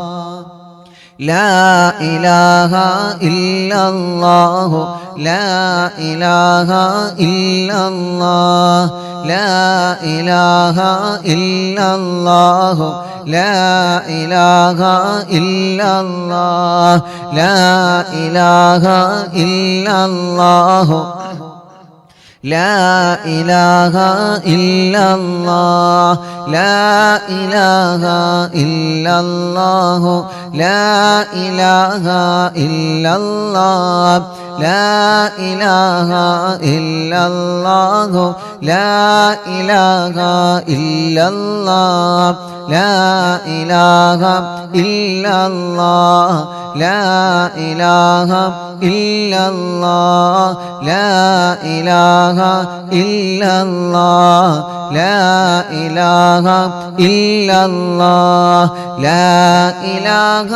ലാ ഇലാഹ ഇല്ലല്ലാഹു ലാ ഇലാഹ ഇല്ലല്ലാഹ് ലാ ഇലാഹ ഇല്ലല്ലാഹു ലാ ഇലാഹ ഇല്ലല്ലാഹ് ലാ ഇലാഹ ഇല്ലല്ലാഹു ലാ ഇലാഹ ഇല്ലല്ലാഹ് ലാ ഇലാഹ ഇല്ലല്ലാഹു ലാ ഇലാഹ ഇല്ലല്ലാഹ് ലാ ഇലാഹ ഇല്ലല്ലാഹു ലാ ഇലാഹ ഇല്ലല്ലാഹ് ലാ ഇലാഹ ഇല്ലല്ലാഹ് ലാ ഇലാഹ ഇല്ലല്ലാഹ് ലാ ഇലാഹ ഇല്ലല്ലാഹ് ലാ ഇലാഹ ഇല്ലല്ലാഹ് ലാ ഇലാഹ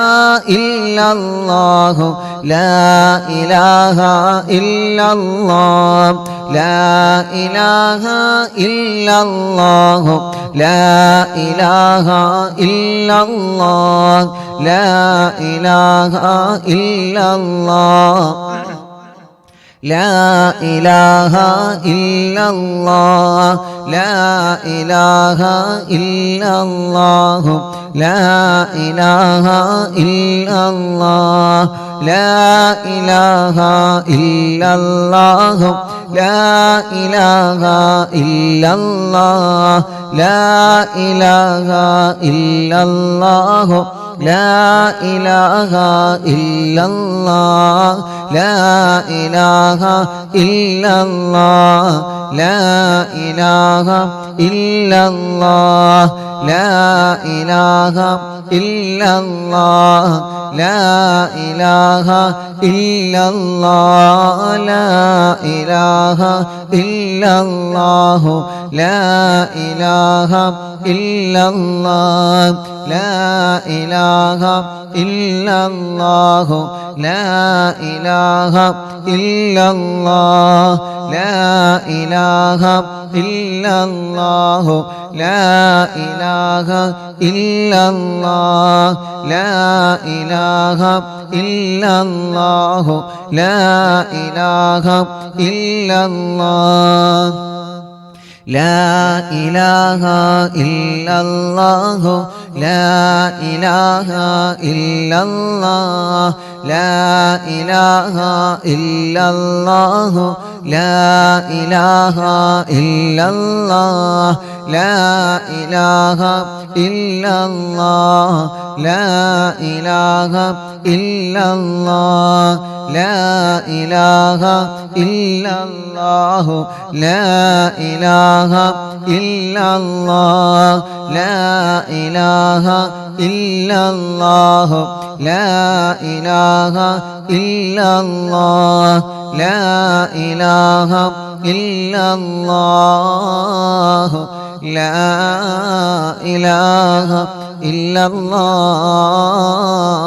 ഇല്ലല്ലാഹു ലാ ഇലാഹ ഇല്ലല്ലാഹ് ലാ ഇലാഹ ഇല്ലല്ലാഹു ലാ ഇലാഹ ഇല്ലല്ലാഹ് ലാ ഇലാഹ ഇല്ലല്ലാഹ് ലാ ഇലാഹ ഇല്ലല്ലാഹ് ലാ ഇലാഹ ഇല്ലല്ലാഹു ലാ ഇലാഹ ഇല്ലല്ലാഹ് ലാ ഇലാഹ ഇല്ലല്ലാഹു ലാ ഇലാഹ ഇല്ലല്ലാഹ് ലാ ഇലാഹ ഇല്ലല്ലാഹു ലാ ഇലാഹ ഇല്ലല്ലാഹ് ലാ ഇലാഹ ഇല്ലല്ലാഹ് ലാ ഇലാഹ ഇല്ലല്ലാഹ് ലാ ഇലാഹ ഇല്ലല്ലാഹ് ലാ ഇലാഹ ഇല്ലല്ലാഹ് ലാ ഇലാഹ ഇല്ലല്ലാഹു ലാ ഇലാഹ ഇല്ലല്ലാഹ് ലാ ഇലാഹ ഇല്ലല്ലാഹു ലാ ഇലാഹ ഇല്ലല്ലാഹ് ലാ ഇലാഹ ഇല്ലല്ലാഹു ലാ ഇലാഹ ഇല്ലല്ലാഹ് ലാ ഇലാഹ ഇല്ലല്ലാഹു ലാ ഇലാഹ ഇല്ലല്ലാഹ് ലാ ഇലാഹ ഇല്ലല്ലാഹു ലാ ഇലാഹ ഇല്ലല്ലാഹ് ലാ ഇലാഹ ഇല്ലല്ലാഹു ലാ ഇലാഹ ഇല്ലല്ലാഹ് ലാ ഇലാഹ ഇല്ലല്ലാഹ് ലാ ഇലാഹ ഇല്ലല്ലാഹ് ലാ ഇലാഹ ഇല്ലല്ലാഹു ലാ ഇലാഹ ഇല്ലല്ലാഹ് ലാ ഇലാഹ ഇല്ലല്ലാഹു ലാ ഇലാഹ ഇല്ലല്ലാഹ് ലാ ഇലാഹ ഇല്ലല്ലാഹു ലാ ഇലാഹ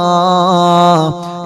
ഇല്ലല്ലാഹ്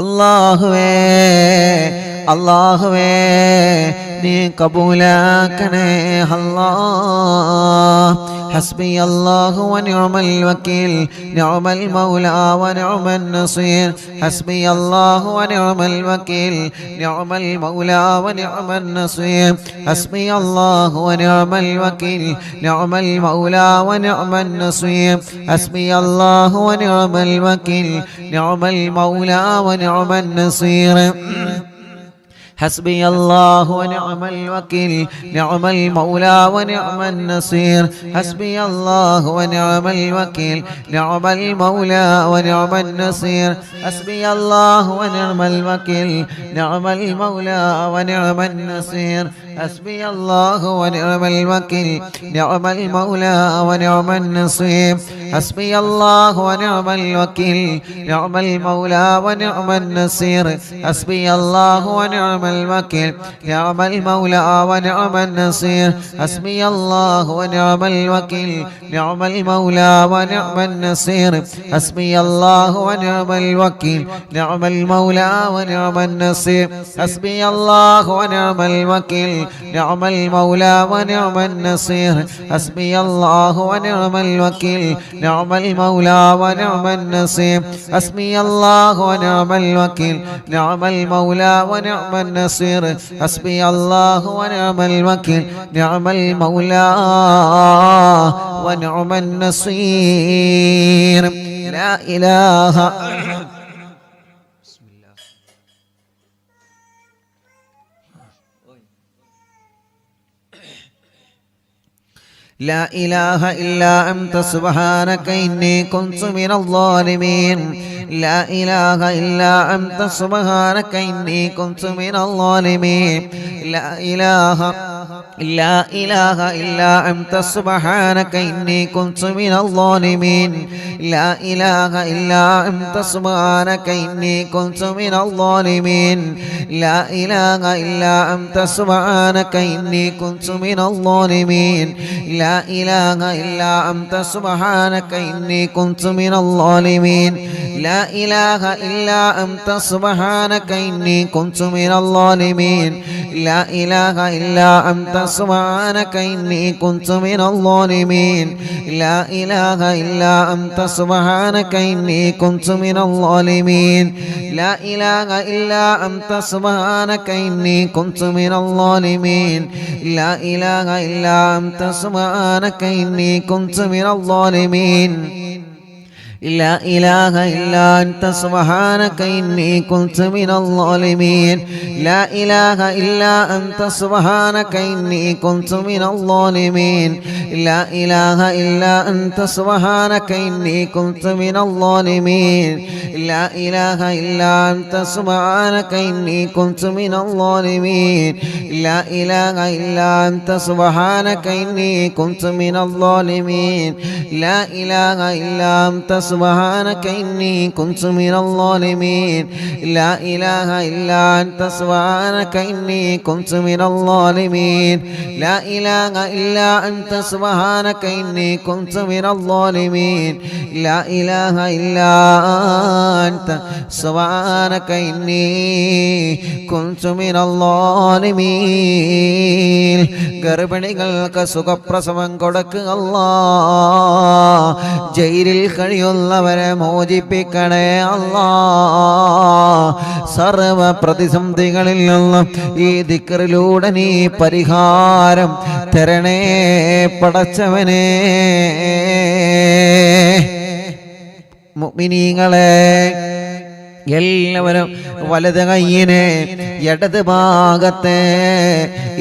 അല്ലാഹുവേ അല്ലാഹുവേ നീ കബൂലാക്കണേ അല്ലാഹ്. ഹസ്ബി അല്ലാഹു വനിഅമൽ വക്കീൽ നിഅമൽ മൗലാ വനിഅമൻ നസീർ. ഹസ്ബി അല്ലാഹു വനിഅമൽ വക്കീൽ നിഅമൽ മൗലാ വനിഅമൻ നസീർ. ഹസ്ബി അല്ലാഹു വനിഅമൽ വക്കീൽ നിഅമൽ മൗലാ വനിഅമൻ നസീർ. ഹസ്ബി അല്ലാഹു വനിഅമൽ വക്കീൽ നിഅമൽ മൗലാ വനിഅമൻ നസീർ. حسبي الله ونعم الوكيل نعم المولى ونعم النصير. حسبي الله ونعم الوكيل نعم المولى ونعم النصير. حسبي الله ونعم الوكيل نعم المولى ونعم النصير. حسبي الله ونعم الوكيل نعم المولى ونعم النصير. حسبي الله ونعم الوكيل نعم المولى ونعم النصير. حسبي الله ونعم الوكيل نعم المولى ونعم النصير. حسبي الله ونعم الوكيل نعم المولى ونعم النصير. حسبي الله ونعم الوكيل نعم المولى ونعم النصير. حسبي الله ونعم الوكيل نعم المولى ونعم النصير. حسبي الله ونعم الوكيل نعم المولى ونعم النصير. حسبي الله ونعم الوكيل نعم المولى ونعم النصير. حسبي الله ونعم الوكيل نعم المولى ونعم النصير. لا إله لا إله إلا أنت سبحانك إني كنت من الظالمين. لا إله إلا أنت سبحانك إني كنت من الظالمين. لا إله إلا أنت سبحانك إني كنت من الظالمين. لا إله إلا أنت سبحانك إني كنت من الظالمين. لا إله إلا أنت سبحانك إني كنت من الظالمين. لا إله إلا أنت سبحانك إني كنت من الظالمين. لا إله إلا أنت سبحانك إني كنت من الظالمين. لا إله إلا أنت سبحانك إني كنت من الظالمين. لا إله إلا أنت سبحانك إني كنت من الظالمين. لا إله إلا أنت سبحانك إني كنت من الظالمين. لا إله إلا أنت سبحانك إني كنت من الظالمين. لا إله إلا أنت سبحانك إني كنت من الظالمين. لا إله إلا أنت سبحانك إني كنت من الظالمين. لا إله إلا أنت سبحانك إني كنت من الظالمين. لا إله إلا أنت سبحانك إني كنت من الظالمين. لا إله إلا أنت سبحانك إني كنت من الظالمين. لا إله إلا أنت سبحانك إني كنت من الظالمين. لا إله إلا أنت سبحانك إني كنت من الظالمين. لا إله إلا أنت سبحانك إني كنت من الظالمين. لا إله إلا أنت سبحانك إني كنت من الظالمين. ഗർഭിണികൾക്ക് സുഖപ്രസവം കൊടുക്കുക അല്ലാഹ്. ജയിലിൽ കഴിയുന്നവരെ മോചിപ്പിക്കണേ അല്ലാഹ്. സർവ പ്രതിസന്ധികളിൽ നിന്നും ഈ ദിക്റിലൂടെ നീ പരിഹാരം തരണേ പടച്ചവനേ. മുഅ്മിനീങ്ങളെ എല്ലാവരും വലത് കയ്യിനെ ഇടത് ഭാഗത്തെ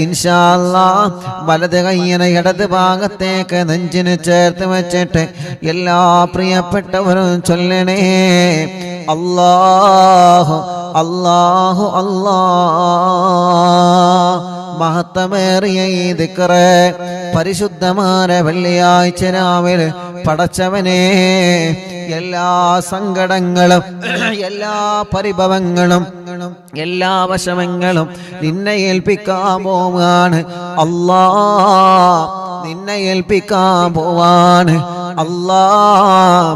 ഇൻഷാ അല്ലാഹ് വലത് കയ്യിനെ ഇടത് ഭാഗത്തേക്ക് നെഞ്ചിന് ചേർത്ത് വെച്ചിട്ട് എല്ലാ പ്രിയപ്പെട്ടവരും ചൊല്ലണേ അല്ലാഹു അല്ലാഹു അല്ലാഹ്. മഹത്തമേറിയ ഈ ദിക്റ് പരിശുദ്ധമായ വെള്ളിയാഴ്ച രാവിലെ പടച്ചവനെ എല്ലാ സങ്കടങ്ങളും എല്ലാ പരിഭവങ്ങളും എല്ലാ വശമങ്ങളും നിന്നെ ഏൽപ്പിക്കാൻ പോവാണ് അല്ലാഹ്. നിന്നെ ഏൽപ്പിക്കാൻ പോവാണ് അല്ലാഹ്.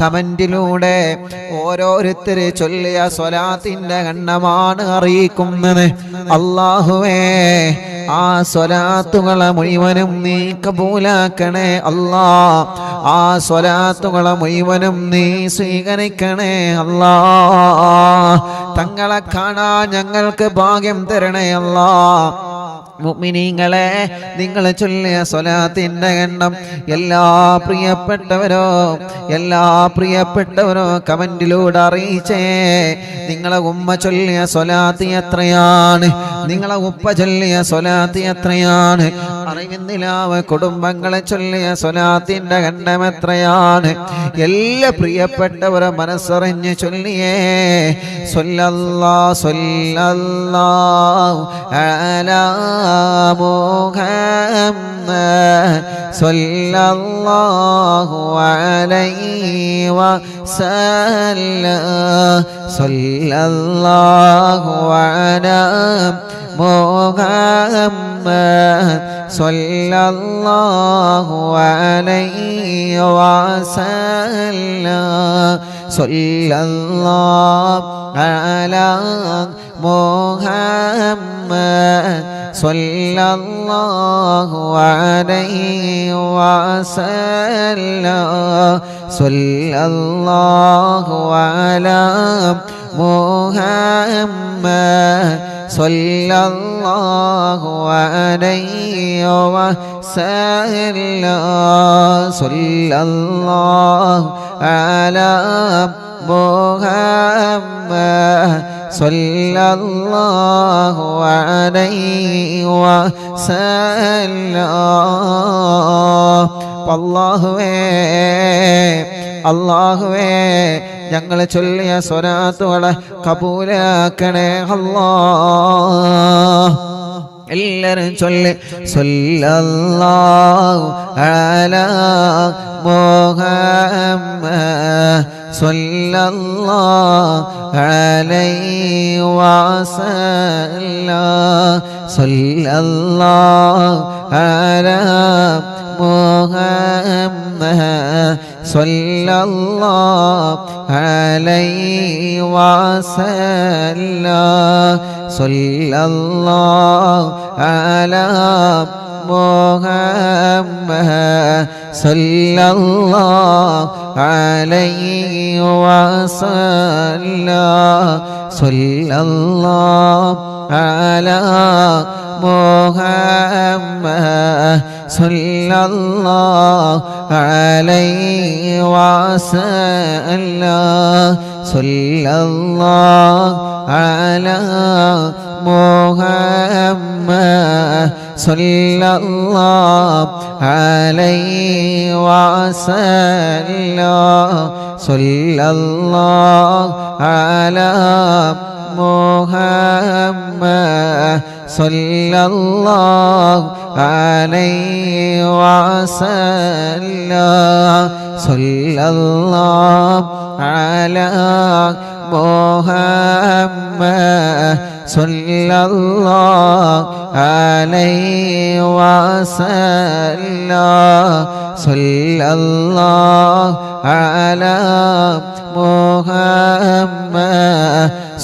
കമന്റിലൂടെ ഓരോരുത്തരെ ചൊല്ലിയ സ്വലാത്തിന്റെ എണ്ണമാണ് അറിയിക്കുന്നത്. അല്ലാഹുവേ, ആ സ്വലാത്തുകളെ മുഴുവനും നീ കബൂലാക്കണേ അല്ലാ. ആ സ്വലാത്തുകളെ മുഴുവനും നീ സ്വീകരിക്കണേ അല്ലാ. തങ്ങളെ കാണാൻ ഞങ്ങൾക്ക് ഭാഗ്യം തരണേ അല്ലാ. മുഅ്മിനീങ്ങളെ, നിങ്ങൾ ചൊല്ലിയ സ്വലാത്തിന്റെ എണ്ണം എല്ലാ പ്രിയപ്പെട്ടവരോ കമന്റിലൂടെ അറിയിച്ചേ. നിങ്ങളെ ഉമ്മ ചൊല്ലിയ സ്വലാത്ത് എത്രയാണ്? നിങ്ങളെ ഉപ്പ ചൊല്ലിയ സ്വലാത്ത് എത്രയാണ്? അറിവിന്ദിലാവ് കുടുംബങ്ങളെ ചൊല്ലിയ സ്വലാത്തിന്റെ എണ്ണം എത്രയാണ്? എല്ലാ പ്രിയപ്പെട്ടവരെ മനസ്സറിഞ്ഞ് ചൊല്ലിയേ. സ്വല്ലല്ലാഹു അലാ മുഹമ്മദ് സ്വല്ലല്ലാഹു അലൈഹി വസല്ലം. സ്വല്ലല്ലാഹു അലാ മുഹമ്മദ് സ്വല്ലല്ലാഹു അലൈഹി വസല്ലം. സ്വല്ലല്ലാഹു അലാ മുഹമ്മദ് സ്വല്ലല്ലാഹു അലൈഹി വസല്ലം. സ്വല്ലല്ലാഹു അലാ മുഹമ്മദ് സ്വല്ലല്ലാഹു അലൈഹി വസല്ലം. സ്വല്ലല്ലാഹു അലാ മുഹമ്മദ് സ്വല്ലല്ലാഹു അലൈഹി വസല്ലം. അല്ലാഹുവേ, ഞങ്ങൾ ചൊല്ലിയ സ്വലാത്തുകളെ കബൂലാക്കണേ അല്ലാഹ്. എല്ലാവരും ചൊല്ലി സ്വല്ലല്ലാഹു അലാ മുഹമ്മദ് സ്വല്ലല്ലാഹു അലൈഹി വസല്ലം. സ്വല്ലല്ലാഹു അലാ മുഹമ്മദ് സ്വല്ലല്ലാഹു അലൈഹി വസല്ലം. സ്വല്ലല്ലാഹു അലാ മുഹമ്മദ് സ്വല്ലല്ലാഹു അലൈഹി വസല്ലം. സ്വല്ലല്ലാഹു അലാ മുഹമ്മദ് സ്വല്ലല്ലാഹു അലൈഹി വസല്ലം. സ്വല്ലല്ലാഹു അലാ മുഹമ്മദ് സ്വല്ലല്ലാഹു അലൈഹി വസല്ലം. സ്വല്ലല്ലാഹു അലാ മുഹമ്മദ് സ്വല്ലല്ലാഹു അലൈഹി വസല്ലം. സ്വല്ലല്ലാഹു അലാ മുഹമ്മദ് സ്വല്ലല്ലാഹു അലൈഹി വസല്ലം. സ്വല്ലല്ലാഹു അലാ മുഹമ്മദ്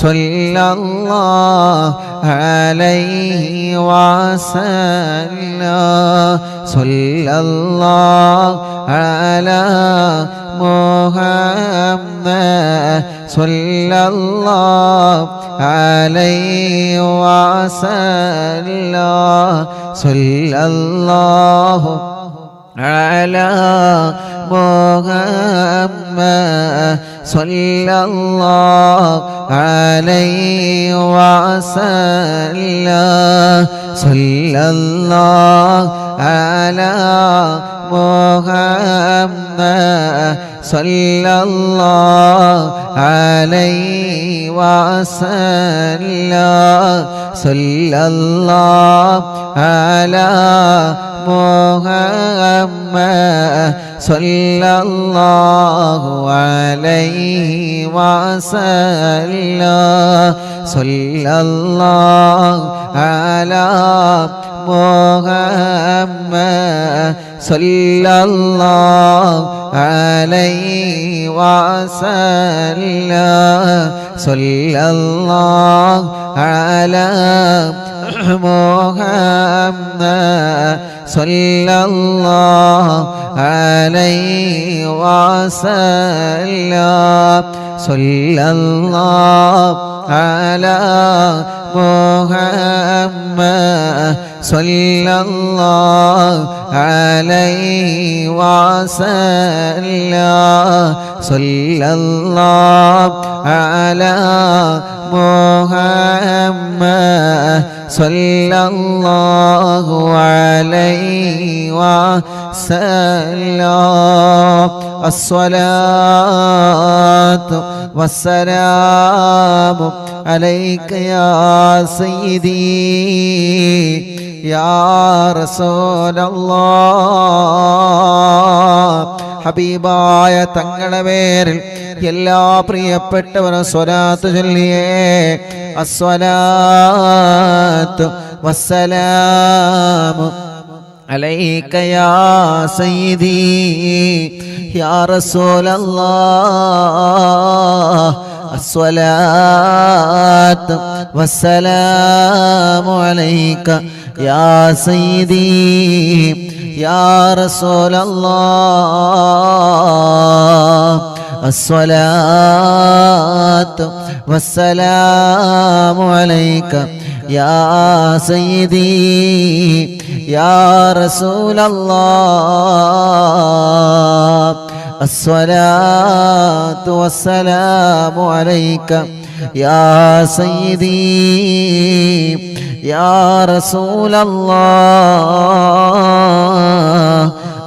സ്വല്ലല്ലാഹു അലൈഹി വസല്ലം. സ്വല്ലല്ലാഹു അലാ മുഹമ്മദ് സ്വല്ലല്ലാഹു അലൈഹി വസല്ലം. സ്വല്ലല്ലാഹു അലാ മുഹമ്മദ് സ്വല്ലല്ലാഹു അലൈഹി വസല്ലം. സ്വല്ലല്ലാഹു അലാ മുഹമ്മദ് സ്വല്ലല്ലാഹു അലൈഹി വസല്ലം. സ്വല്ലല്ലാഹു അലാ മുഹമ്മദ് സ്വല്ലല്ലാഹു അലൈഹി عليه وسلم صلى الله على محمد صلى الله عليه وسلم صلى الله على محمد صلى الله عليه وسلم صلى الله على محمد صلى الله عليه وسلم صلى الله على محمد صلى الله عليه وسلم الصلاة والسلام عليك يا سيدي يا رسول الله ഹബീബായ തങ്ങളുടെ പേരിൽ എല്ലാ പ്രിയപ്പെട്ടവരും സ്വലാത്ത് ചൊല്ലിയേ അസ്സലാത്തു വസ്സലാമു അലൈക യാ സയ്യിദി യാ റസൂലല്ലാഹ് അസ്സലാത്തു വസ്സലാമു അലൈക യാ സയ്യിദി യാ റസൂലല്ലാഹ് الصلاة والسلام عليك يا سيدي يا رسول الله الصلاة والسلام عليك يا سيدي يا رسول الله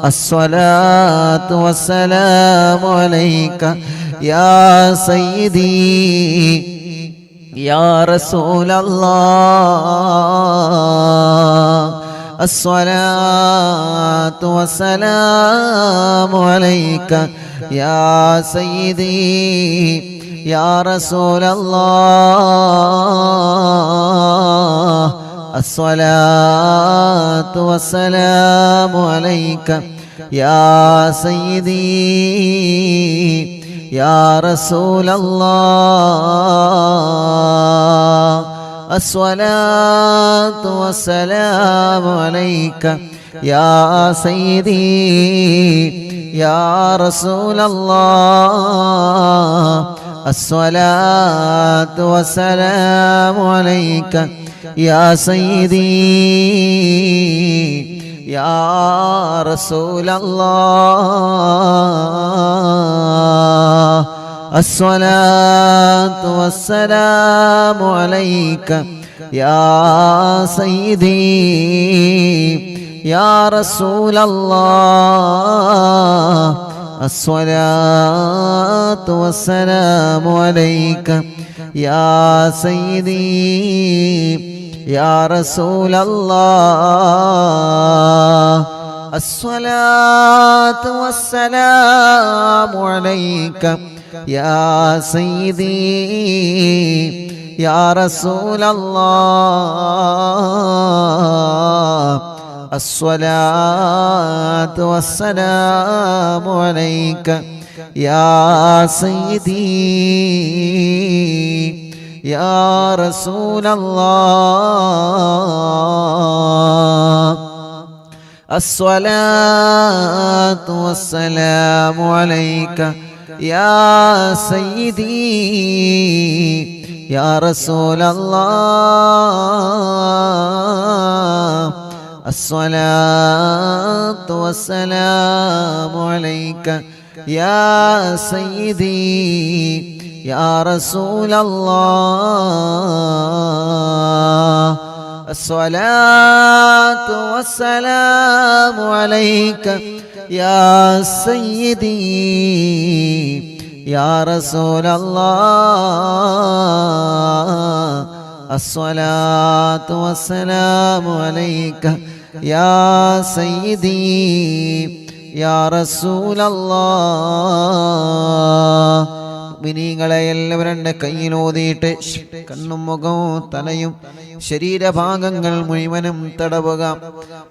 الصلاة والسلام عليك يا سيدي يا رسول الله الصلاة والسلام عليك يا سيدي يا رسول الله الصلاة والسلام عليك يا سيدي يا رسول الله الصلاة والسلام عليك يا سيدي يا رسول الله الصلاة والسلام عليك يا سيدي يا رسول الله الصلاة والسلام عليك يا سيدي يا رسول الله الصلاة والسلام عليك يا سيدي يا رسول الله الصلاة والسلام عليك يا سيدي يا رسول الله الصلاة والسلام عليك يا سيدي يا رسول الله الصلاة والسلام عليك يا سيدي يا رسول الله الصلاة والسلام عليك يا سيدي يا رسول الله الصلاة والسلام عليك يا سيدي يا رسول الله الصلاة والسلام عليك يا سيدي يا رسول الله മുഅ്മിനീങ്ങളെ എല്ലാവരുടെ കയ്യിലോതിയിട്ട് കണ്ണും മുഖവും തലയും ശരീരഭാഗങ്ങൾ മുഴുവനും തടവുക.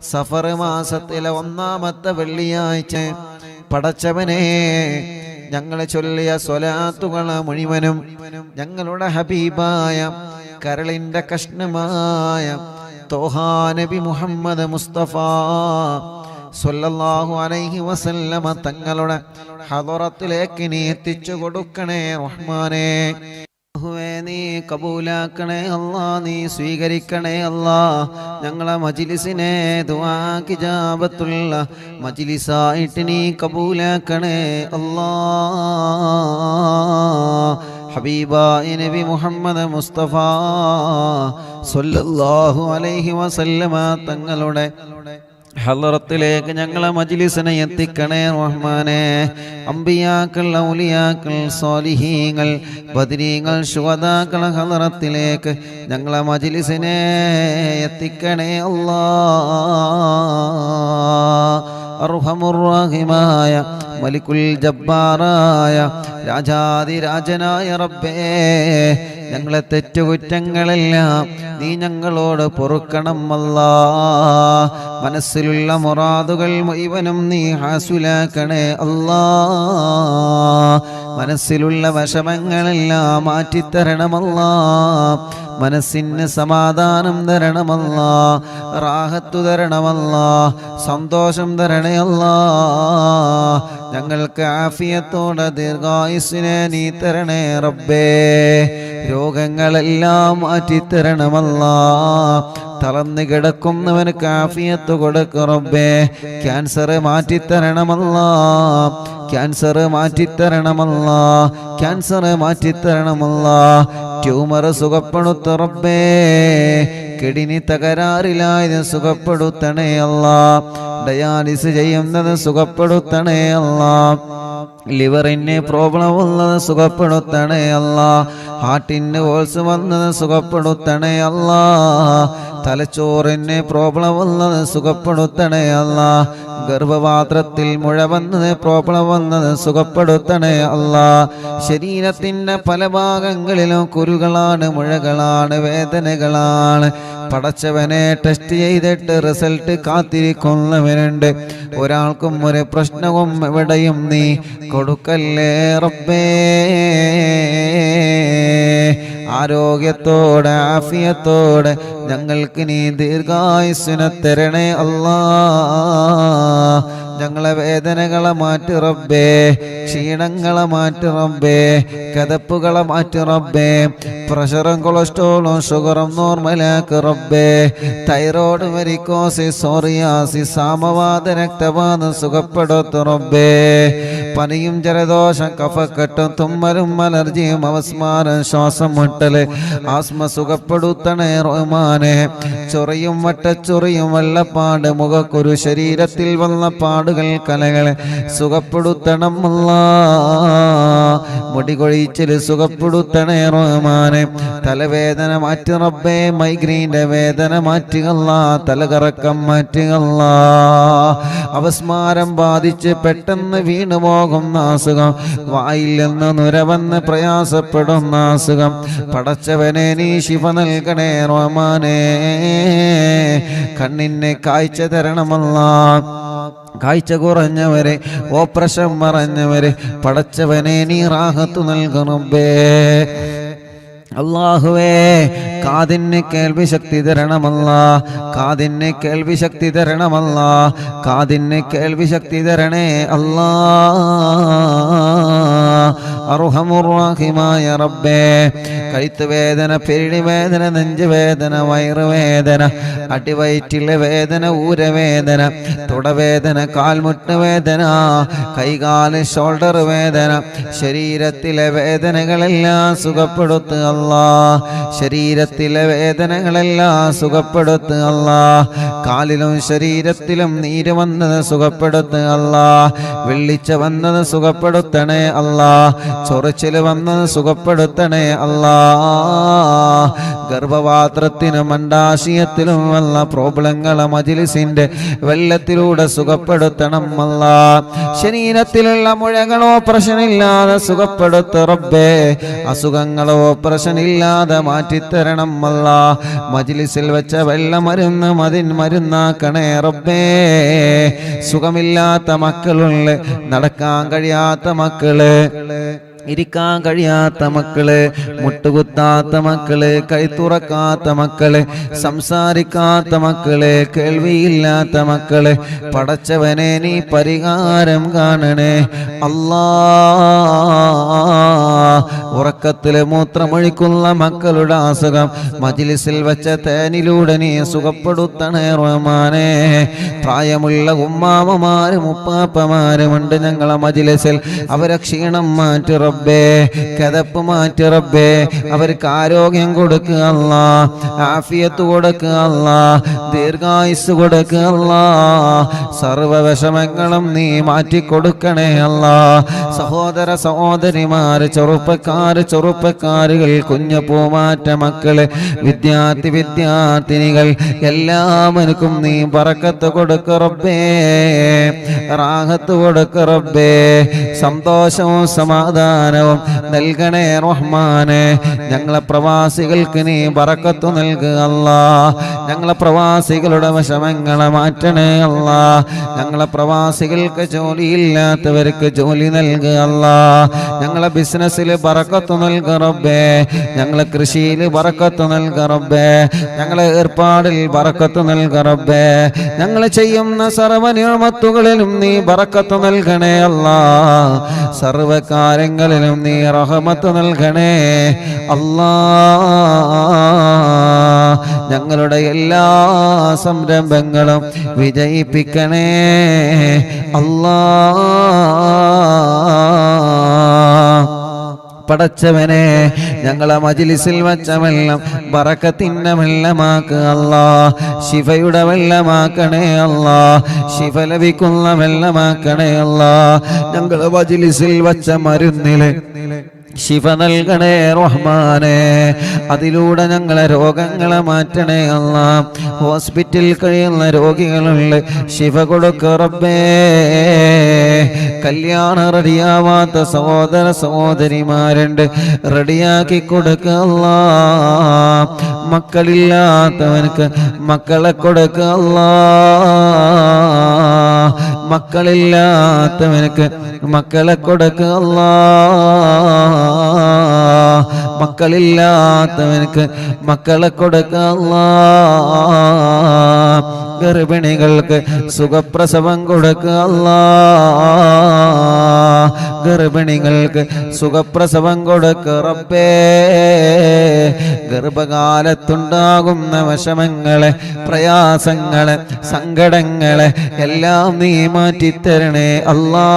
സഫർ മാസത്തിലെ 1-ാമത്തെ വെള്ളിയാഴ്ച പടച്ചവനെ ഞങ്ങൾ ചൊല്ലിയ സ്വലാത്തുകൾ മുഴുവനും ഞങ്ങളുടെ ഹബീബായ കരളിന്റെ കഷ്ണമായ തോഹാ നബി മുഹമ്മദ് മുസ്തഫ സ്വല്ലല്ലാഹു അലൈഹി വസല്ലമ തങ്ങളുടെ ഹദറത്തിലേക്ക് നീ എത്തിച്ചു കൊടുക്കണേ റഹ്മാനേ. നീ കബൂലാക്കണേ അല്ലാ, നീ സ്വീകരിക്കണേ അല്ലാ. ഞങ്ങളെ മജ്ലിസിനെ ദുആക്ക് ഇജാബത്തുള്ള മജ്ലിസായിട്ട് നീ കബൂലാക്കണേ അല്ലാ. ഹബീബായ നബി മുഹമ്മദ് മുസ്തഫ സ്വല്ലല്ലാഹു അലൈഹി വസല്ലമ തങ്ങളുടെ ഹളറത്തിലേക്ക് ഞങ്ങളെ മജ്ലിസിനെ എത്തിക്കണേ റഹ്മാനേ. അമ്പിയാക്കൾ, ഔലിയാക്കൾ, സ്വാലിഹീങ്ങൾ, ബദരീങ്ങൾ, ശുഹദാക്കൾ ഹളറത്തിലേക്ക് ഞങ്ങളെ മജ്ലിസിനെ എത്തിക്കണേ അല്ലാഹ്. അർഹമുർ-റഹീമായ മലിക്കുൽ ജബ്ബാറായ രാജാതിരാജനായ റബ്ബേ, ഞങ്ങളെ തെറ്റുകുറ്റങ്ങളെല്ലാം നീ ഞങ്ങളോട് പൊറുക്കണം അല്ലാ. മനസ്സിലുള്ള മുറാദുകൾ മുഴുവനും നീ ഹാസുലാക്കണേ അല്ലാ. മനസ്സിലുള്ള വിഷമങ്ങളെല്ലാം മാറ്റിത്തരണമല്ലാ. മനസ്സിന് സമാധാനം തരണമല്ലാ, റാഹത്തു തരണമല്ലാ, സന്തോഷം തരണേ അല്ലാ. ഞങ്ങൾക്ക് ആഫിയത്തോടെ ദീർഘായുസ്സിനെ നീ തരണേ റബ്ബേ. രോഗങ്ങളെല്ലാം മാറ്റിത്തരണമല്ലാ. തളർന്നു കിടക്കുന്നവന് ആഫിയത്ത് കൊടുക്ക് റബ്ബേ. ക്യാൻസർ മാറ്റിത്തരണമല്ലാ, ക്യാൻസർ മാറ്റിത്തരണമല്ലാ, ക്യാൻസർ മാറ്റിത്തരണമല്ലാ. ട്യൂമർ സുഖപ്പെടുത്ത റബ്ബേ. കിഡ്നി തകരാറിലായത് സുഖപ്പെടുത്തണേ അല്ലാ. ഡയാലിസ് ചെയ്യുന്നത് സുഖപ്പെടുത്തണേ അല്ലാ. ലിവറിന് പ്രോബ്ലം ഉള്ളത് സുഖപ്പെടുത്തണേ അല്ലാ. ഹാർട്ടിന് ഹോൾസ് വന്നത് സുഖപ്പെടുത്തണേ അല്ലാ. തലച്ചോറിന് പ്രോബ്ലം ഉള്ളത് സുഖപ്പെടുത്തണേ അല്ലാ. ഗർഭപാത്രത്തിൽ മുഴ വന്നത് പ്രോബ്ലം വന്നത് സുഖപ്പെടുത്തണേ അല്ലാ. ശരീരത്തിൻ്റെ പല ഭാഗങ്ങളിലും കുരുകളാണ്, മുഴകളാണ്, വേദനകളാണ്. പടച്ചവനെ ടെസ്റ്റ് ചെയ്തിട്ട് റിസൾട്ട് കാത്തിരിക്കുന്നവരുണ്ട്. ഒരാൾക്കും ഒരു പ്രശ്നവും എവിടെയും നീ കൊടുക്കല്ലേ റബ്ബേ. ആരോഗ്യത്തോടെ ആഫിയത്തോടെ ഞങ്ങൾക്ക് നീ ദീർഘായുസ്സിനെ തരണേ അല്ലാ. ഞങ്ങളെ വേദനകളെ മാറ്റി റബ്ബേ, ക്ഷീണങ്ങളെ മാറ്റി റബ്ബേ, കതപ്പുകളെ മാറ്റി റബ്ബേ. പ്രഷറും കൊളസ്ട്രോളും ഷുഗറും നോർമലാക്ക് റബ്ബേ. തൈറോയ്ഡ്, വെരിക്കോസിസ്, സോറിയാസിസ്, സാമവാത, രക്തവാതം സുഖപ്പെടുത്തു റബ്ബേ. പനിയും ജലദോഷം കഫക്കെട്ടും തുമ്മലും അലർജിയും അവസ്മാരം ശ്വാസം മുട്ടല് ആസ്മ സുഖപ്പെടുത്തണേ റഹ്മാനെ. ചൊറിയും വട്ടച്ചൊറിയും വെള്ളപ്പാട് മുഖക്കുരു ശരീരത്തിൽ വന്ന പാടുകൾ കലകളെ സുഖപ്പെടുത്തണം അല്ലാ. മുടികൊഴിച്ചിൽ സുഖപ്പെടുത്തണേ റഹ്മാനെ. തലവേദന മാറ്റി റബ്ബേ. മൈഗ്രെയിൻ്റെ വേദന മാറ്റുകല്ല, തലകറക്കം മാറ്റുകല്ല. അവസ്മാരം ബാധിച്ച് പെട്ടെന്ന് വീണുപോകുന്ന അസുഖം, വായിൽ നിന്ന് നുരവന്ന് പ്രയാസപ്പെടുന്ന അസുഖം, പടച്ചവനെ നീ ശിഫ നൽകണേ റഹ്മാനേ. കണ്ണിന് കാഴ്ച തരണമല്ലാ. കാഴ്ച കുറഞ്ഞവരെ, ഓപ്പറേഷൻ മറഞ്ഞവരെ പടച്ചവനെ നീ റാഹത്ത് നൽകണമേ. അല്ലാഹുവേ, കാതിന് കേൾവി ശക്തി തരണമല്ലാ. കാതിന് കേൾവി ശക്തി തരണമല്ലാ. കാതിന് കേൾവി ശക്തി തരണേ അല്ലാ. അർഹമുർ-റഹീമായ റബ്ബേ, കഴുത്ത് വേദന, പെരിടി വേദന, നെഞ്ചുവേദന, വയറുവേദന, അടിവയറ്റിലെ വേദന, ഊരവേദന, തുടവേദന, കാൽമുട്ട് വേദന, കൈകാല് ഷോൾഡർ വേദന, ശരീരത്തിലെ വേദനകളെല്ലാം സുഖപ്പെടുത്തുക അല്ലാ. ശരീരത്തിലെ വേദനകളെല്ലാം സുഖപ്പെടുത്തുക അല്ലാ. കാലിലും ശരീരത്തിലും നീര് വന്നത് സുഖപ്പെടുത്തുക അല്ലാ. വെള്ളിച്ച വന്നത് സുഖപ്പെടുത്തണേ അല്ലാ. ചൊറിച്ചില് വന്ന് സുഖപ്പെടുത്തണേ അല്ലാ. ഗർഭപാത്രത്തിനും അണ്ഡാശയത്തിലും വന്ന പ്രോബ്ലങ്ങളെ മജ്‌ലിസിന്റെ വെള്ളത്തിലൂടെ സുഖപ്പെടുത്തണം അല്ലാ. ശരീരത്തിലുള്ള മുഴകളോ പ്രശ്നമില്ലാതെ സുഖപ്പെടുത്ത റബ്ബേ. അസുഖങ്ങളോ പ്രശ്നമില്ലാതെ മാറ്റിത്തരണം അല്ലാ. മജ്‌ലിസിൽ വെച്ച വെള്ളമരുന്ന് മരുന്നാക്കണേ റബ്ബേ. സുഖമില്ലാത്ത മക്കളുള്ള, നടക്കാൻ കഴിയാത്ത മക്കള്, ഇരിക്കാൻ കഴിയാത്ത മക്കള്, മുട്ടുകുത്താത്ത മക്കള്, കൈത്തുറക്കാത്ത മക്കള്, സംസാരിക്കാത്ത മക്കള്, കേൾവിയില്ലാത്ത മക്കള്, പടച്ചവനെ നീ പരിഹാരം കാണണേ അല്ലാ. ഉറക്കത്തില് മൂത്രമൊഴിക്കുന്ന മക്കളുടെ അസുഖം മജ്‌ലിസിൽ വെച്ച തേനിലൂടെ നീ സുഖപ്പെടുത്തണേ റഹ്മാനേ. പ്രായമുള്ള ഉമ്മാമമാരും ഉപ്പാപ്പമാരുമുണ്ട് ഞങ്ങളെ മജ്‌ലിസിൽ. അവരെ ക്ഷീണം മാറ്റി റബ്ബേ, കദപ്പ് മാറ്റി റബ്ബേ. അവർക്ക് ആരോഗ്യം കൊടുക്കുക അല്ലാ, ആഫിയത്ത് കൊടുക്കുക അല്ലാ, ദീർഘായുസ് കൊടുക്കുക അല്ലാ. സർവ്വ വിഷമങ്ങളും നീ മാറ്റിക്കൊടുക്കണേ അല്ലാ. സഹോദര സഹോദരിമാര്, ചെറുപ്പക്കാരുകൾ, കുഞ്ഞു പൂമാറ്റ മക്കള്, വിദ്യാർത്ഥിനികൾ എല്ലാവർക്കും നീ ബറക്കത്ത് കൊടുക്ക റബ്ബേ, റാഹത്ത് കൊടുക്ക റബ്ബേ. സന്തോഷവും സമാധാനവും നൽകണേ റഹ്മാനെ. ഞങ്ങളെ പ്രവാസികൾക്ക് നീ ബറക്കത്ത് നൽകുക അല്ലാ. ഞങ്ങളെ പ്രവാസികളുടെ വിഷമങ്ങളെ മാറ്റണേ അല്ലാ. ഞങ്ങളെ പ്രവാസികൾക്ക് ജോലിയില്ലാത്തവർക്ക് ജോലി നൽകുക അല്ലാ. ഞങ്ങളെ ബിസിനസ്സിൽ ബറക്കത്ത് നൽകുക റബ്ബേ. ഞങ്ങളെ കൃഷിയിൽ ബറക്കത്ത് നൽകുക റബ്ബേ. ഞങ്ങളെ ഏർപ്പാടിൽ ബറക്കത്ത് നൽകുക റബ്ബേ. ഞങ്ങൾ ചെയ്യുന്ന സർവ്വ നിഅമത്തുകളിലും നീ ബറക്കത്ത് നൽകണേ അല്ലാ. സർവ്വ കാര്യങ്ങളിലും നീ റഹ്മത്ത് നൽകണേ അല്ലാ. ഞങ്ങളുടെ എല്ലാ സംരംഭങ്ങളും വിജയിപ്പിക്കണേ അല്ലാ. പടച്ചവനെ, ഞങ്ങളെ മജ്‌ലിസിൽ വച്ച വെള്ളം ബറക്കത്തിന്റെ വെള്ളമാക്കുക അല്ലാ. ശിഫയുടെ വെള്ളമാക്കണേ അല്ലാ. ശിഫ ലഭിക്കുന്ന വെള്ളമാക്കണേ അല്ലാ. ഞങ്ങളെ മജ്‌ലിസിൽ വച്ച മരുന്നില് ശിഫ നൽകണേ റഹ്മാനെ. അതിലൂടെ ഞങ്ങളെ രോഗങ്ങളെ മാറ്റണേ അല്ലാ. ഹോസ്പിറ്റലിൽ കഴിയുന്ന രോഗികളുണ്ട്, ശിഫ കൊടുക്ക റബ്ബേ. കല്യാണം റെഡിയാവാത്ത സഹോദര സഹോദരിമാരുണ്ട്, റെഡിയാക്കി കൊടുക്ക അല്ലാ. മക്കളില്ലാത്തവനക്ക് മക്കളെ കൊടുക്ക അല്ലാ. മക്കളില്ലാത്തവനക്ക് മക്കളെ കൊടുക്ക അല്ലാ. മക്കളില്ലാത്തവനക്ക് മക്കളെ കൊടുക്ക അല്ലാ. ഗർഭിണികൾക്ക് സുഖപ്രസവം കൊടുക്കുക അല്ലാ. ഗർഭിണികൾക്ക് സുഖപ്രസവം കൊടുക്കുക റബ്ബേ. ഗർഭകാലത്തുണ്ടാകുന്ന വിഷമങ്ങളെ, പ്രയാസങ്ങളെ, സങ്കടങ്ങളെ എല്ലാം നീ മാറ്റിത്തരണേ അല്ലാ.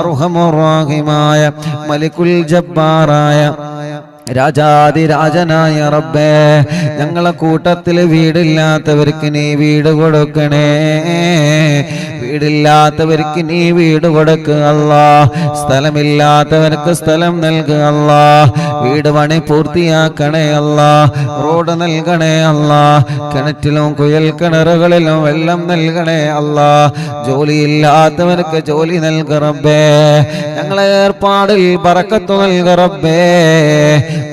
അർഹമുർ റഹീമായ മലിക്കുൽ ജബ്ബാറായ രാജാതിരാജനായ റബ്ബേ, ഞങ്ങളെ കൂട്ടത്തിൽ വീടില്ലാത്തവർക്ക് നീ വീട് കൊടുക്കണേ. വീടില്ലാത്തവർക്ക് നീ വീട് കൊടുക്കുക അല്ലാ. സ്ഥലമില്ലാത്തവർക്ക് സ്ഥലം നൽകുക അല്ലാ. വീട് പണി പൂർത്തിയാക്കണേ അല്ലാ. റോഡ് നൽകണേ അല്ലാ. കിണറ്റിലും കുയൽ കിണറുകളിലും വെള്ളം നൽകണേ അല്ലാ. ജോലിയില്ലാത്തവർക്ക് ജോലി നൽകുക റബ്ബേ. ഞങ്ങളെ ഏർപ്പാടിൽ ബറക്കത്ത് നൽകുക റബ്ബേ.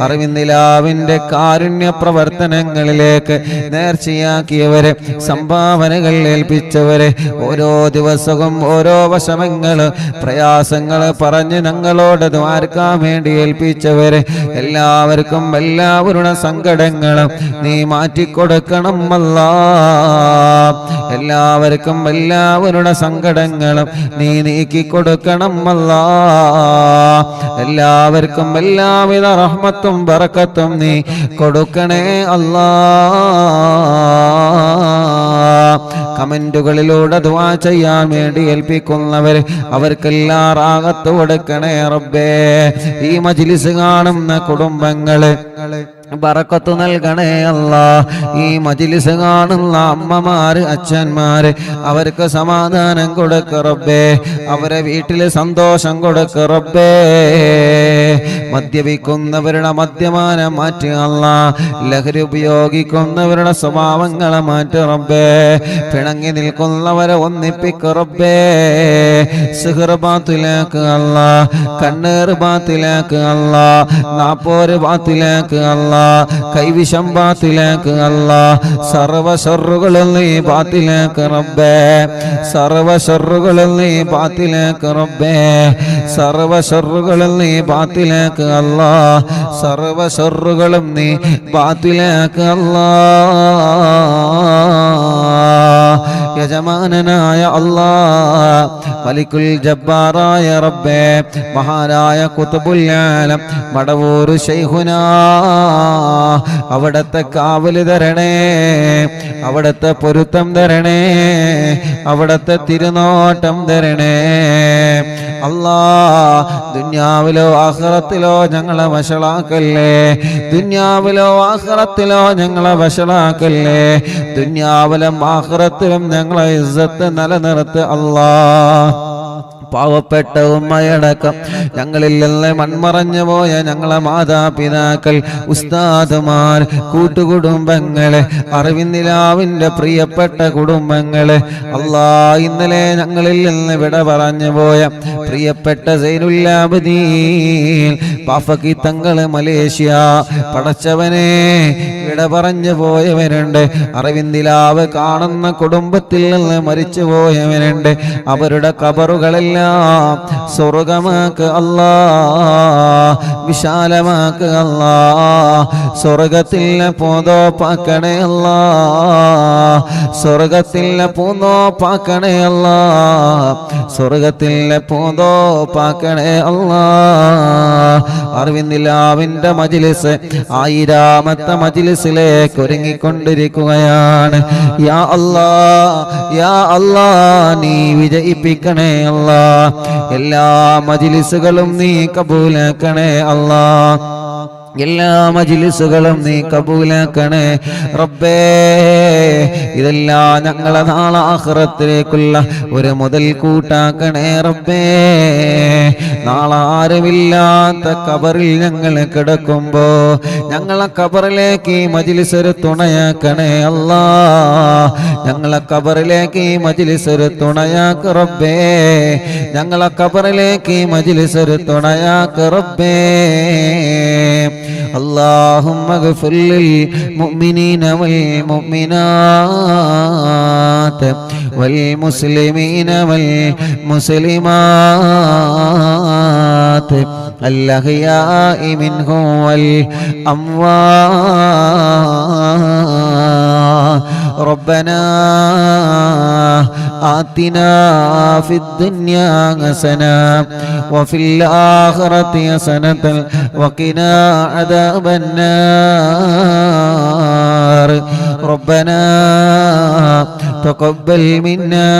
അറിവിന്ദിലാവിന്റെ കാരുണ്യ പ്രവർത്തനങ്ങളിലേക്ക് നേർച്ചയാക്കിയവരെ, സംഭാവനകൾ ഏൽപ്പിച്ചവരെ, ഓരോ ദിവസവും ഓരോ വിഷമങ്ങള്, പ്രയാസങ്ങള് പറഞ്ഞ് ഞങ്ങളോട് ദ്വാരക്കാൻ വേണ്ടി ഏൽപ്പിച്ചവരെ എല്ലാവർക്കും എല്ലാവരുടെ സങ്കടങ്ങളും നീ മാറ്റിക്കൊടുക്കണം അല്ലാ. എല്ലാവർക്കും എല്ലാവരുടെ സങ്കടങ്ങളും നീ നീക്കിക്കൊടുക്കണം അല്ലാ. എല്ലാവർക്കും എല്ലാവിധ റഹ്മത്തും ബറക്കത്തും നീ കൊടുക്കണേ അല്ലാ. കമന്റുകളിലൂടെ ദുആ ചെയ്യാൻ വേണ്ടി ഏൽപ്പിക്കുന്നവർ അവർക്കെല്ലാം റാഹത്ത് കൊടുക്കണേ റബ്ബേ. ഈ മജ്‌ലിസ് കാണുന്ന കുടുംബങ്ങള് ബറക്കത്ത് നൽകണേ അല്ലാ. ഈ മജ്ലിസ് കാണുന്ന അമ്മമാര് അച്ഛന്മാര് അവർക്ക് സമാധാനം കൊടുക്ക റബ്ബേ. അവരെ വീട്ടില് സന്തോഷം കൊടുക്ക റബ്ബേ. മദ്യപിക്കുന്നവരുടെ മദ്യപാനം മാറ്റി അല്ലാ. ലഹരി ഉപയോഗിക്കുന്നവരുടെ സ്വഭാവങ്ങളെ മാറ്റി റബ്ബേ. പിണങ്ങി നിൽക്കുന്നവരെ ഒന്നിപ്പിക്ക റബ്ബേ. സിഹർ ബാത്തിലേക്ക് അല്ലാ, കണ്ണേർ ബാത്തിലേക്ക് അല്ലാ, നാപ്പോര് ബാത്തിലേക്ക് അല്ലാ, കൈവിഷം ബാത്തിലേക്ക് അല്ലാ. സർവ ശർറുകളും നീ ബാത്തിലേക്ക് റബ്ബേ. സർവ ശർറുകളും നീ ബാത്തിലേക്ക് റബ്ബേ. സർവ ശർറുകളും നീ ബാത്തിലേക്ക് അല്ലാ. സർവ ശർറുകളും നീ ബാത്തിലേക്ക് അല്ലാ. യജമാനനായ അല്ലാ, മലിക്കുൽ ജബ്ബാറായ റബ്ബേ, മഹാനായ ഖുത്ബുൽ ആലം മടവൂർ ശൈഖുനാ, അവിടത്തെ കാവല് തരണേ, അവിടത്തെ പൊരുത്തം തരണേ, അവിടത്തെ തിരുനോട്ടം തരണേ അല്ലാ. ദുനിയാവിലോ ആഖിറത്തിലോ ഞങ്ങളെ വഷളാക്കല്ലേ. ദുനിയാവിലോ ആഖിറത്തിലോ ഞങ്ങളെ വഷളാക്കല്ലേ. ദുനിയാവിലും ആഖിറത്തിലും ഞങ്ങളെ ഇസ്സത്ത് നിലനിർത്ത് അല്ലാ. പാവപ്പെട്ട ഉമ്മയടക്കം ഞങ്ങളിൽ നിന്ന് മൺമറഞ്ഞു പോയ ഞങ്ങളെ മാതാപിതാക്കൾ, ഉസ്താദുമാർ, കൂട്ടുകുടുംബങ്ങള്, അറിവിന്ദിലാവിന്റെ പ്രിയപ്പെട്ട കുടുംബങ്ങള് അല്ലാ, ഇന്നലെ ഞങ്ങളിൽ നിന്ന് വിട പറഞ്ഞു പോയ പ്രിയപ്പെട്ട സൈനുല്ലാബദീൻ പാഫക്കി തങ്ങള് മലേഷ്യ, പടച്ചവനെ വിട പറഞ്ഞു പോയവരുണ്ട്. അറിവിന്ദിലാവ് കാണുന്ന കുടുംബത്തിൽ നിന്ന് മരിച്ചു പോയവരുണ്ട്. അവരുടെ ഖബറുകളെല്ലാം സ്വർഗമാക്ക് അല്ലാ, വിശാലമാക്ക് അല്ലാ. സ്വർഗത്തിലെ പൂന്തോപ്പാക്കണേ അല്ലാ. സ്വർഗത്തിലെ പൂന്തോപ്പാക്കണേ അല്ലാ. സ്വർഗത്തിലെ പൂന്തോപ്പാക്കണേ അല്ലാ. അറിവിന്ദിലാവിന്റെ മജ്ലിസ് 1000ാമത്തെ മജ്ലിസിലേക്ക് ഒരുങ്ങിക്കൊണ്ടിരിക്കുകയാണ്. യാ അല്ലാ, യാ അല്ലാ, നീ വിജയിപ്പിക്കണേ അല്ലാ. എല്ലാ മജ്ലിസുകളും നീ കബൂലാക്കണേ അല്ലാ. എല്ലാ മജ്ലിസുകളും നീ കബൂലാക്കണേ റബ്ബേ. ഇതെല്ലാം ഞങ്ങളെ നാളെ ആഖിറത്തിലേക്കുള്ള ഒരു മുതൽ കൂട്ടാക്കണേ റബ്ബേ. നാളെ ആരുമില്ലാത്ത ഖബറിൽ ഞങ്ങൾ കിടക്കുമ്പോ ഞങ്ങളെ ഖബറിലേക്ക് ഈ മജ്ലിസ് ഒരു തുണയാക്കണേ അല്ലാ. ഞങ്ങളെ ഖബറിലേക്ക് ഈ മജ്ലിസ് ഒരു തുണയാക്ക് റബ്ബേ. ഞങ്ങളെ ഖബറിലേക്ക് ഈ മജ്ലിസ് ഒരു തുണയാക്ക് റബ്ബേ. اللهم اغفر للمؤمنين والمؤمنات والمسلمين والمسلمات الأحياء منهم والأموات. ربنا آتنا في الدنيا حسنة وفي الآخرة حسنة وقنا عذاب النار. ربنا تقبل منا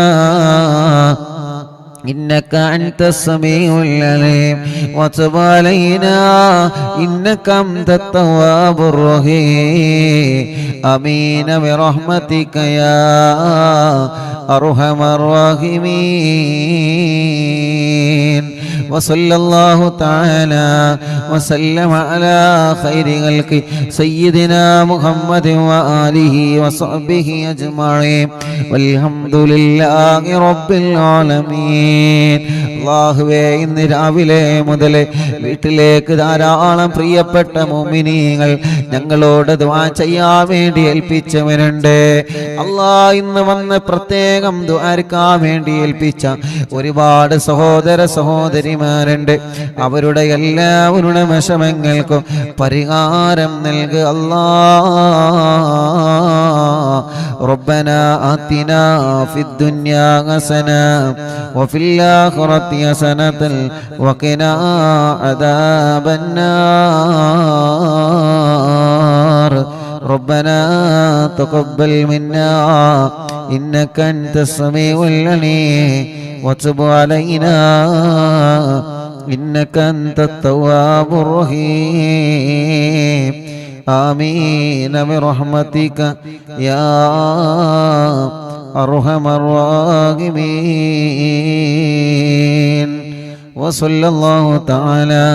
إنك أنت السميع العليم وتب علينا إنك أنت التواب الرحيم. آمين برحمتك يا أرحم الراحمين. وصلى الله تعالى وسلم على خير خلق سيدنا محمد وآله وصحبه أجمعين والحمد لله رب العالمين. അല്ലാഹുവേ, ഇന്ന് രാവിലെ മുതൽ വീട്ടിലേക്ക് ധാരാളം പ്രിയപ്പെട്ട മുഅ്മിനീങ്ങൾ ഞങ്ങളോട് ദുആ ചെയ്യാൻ വേണ്ടി ഏൽപ്പിച്ചവരുണ്ട്. അല്ലാഹ്, ഇന്ന് വന്ന് പ്രത്യേകം ദുആർക്കാൻ വേണ്ടി ഏൽപ്പിച്ച ഒരുപാട് സഹോദര സഹോദരിമാരുണ്ട്. അവരുടെ എല്ലാവരുടെ വിഷമങ്ങൾക്കും പരിഹാരം നൽകുക അല്ലാഹ്. ربنا آتنا في الدنيا حسنة وفي الآخرة حسنة وقنا عذاب النار. ربنا تقبل منا إنك أنت السميع العليم وتب علينا إنك أنت التواب الرحيم. آمين برحمتك يا أرحم الراحمين وصلى الله تعالى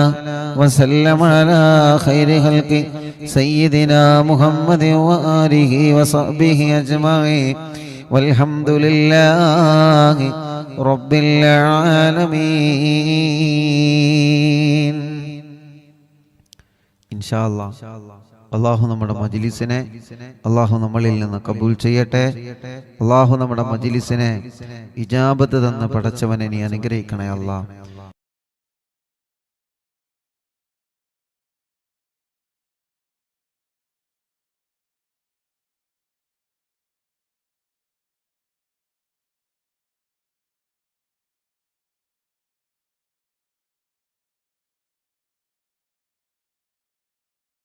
وسلم على خير خلق سيدنا محمد وآله وصحبه أجمعين والحمد لله رب العالمين. ഇൻഷാ അല്ലാഹ് അള്ളാഹു നമ്മുടെ മജ്ലിസിനെ അള്ളാഹു നമ്മളിൽ നിന്ന് കബൂൽ ചെയ്യട്ടെ. അള്ളാഹു നമ്മുടെ മജ്ലിസിനെ ഇജാബത്ത് തന്ന് പടച്ചവനെ നീ അനുഗ്രഹിക്കണേ അല്ലാഹ്.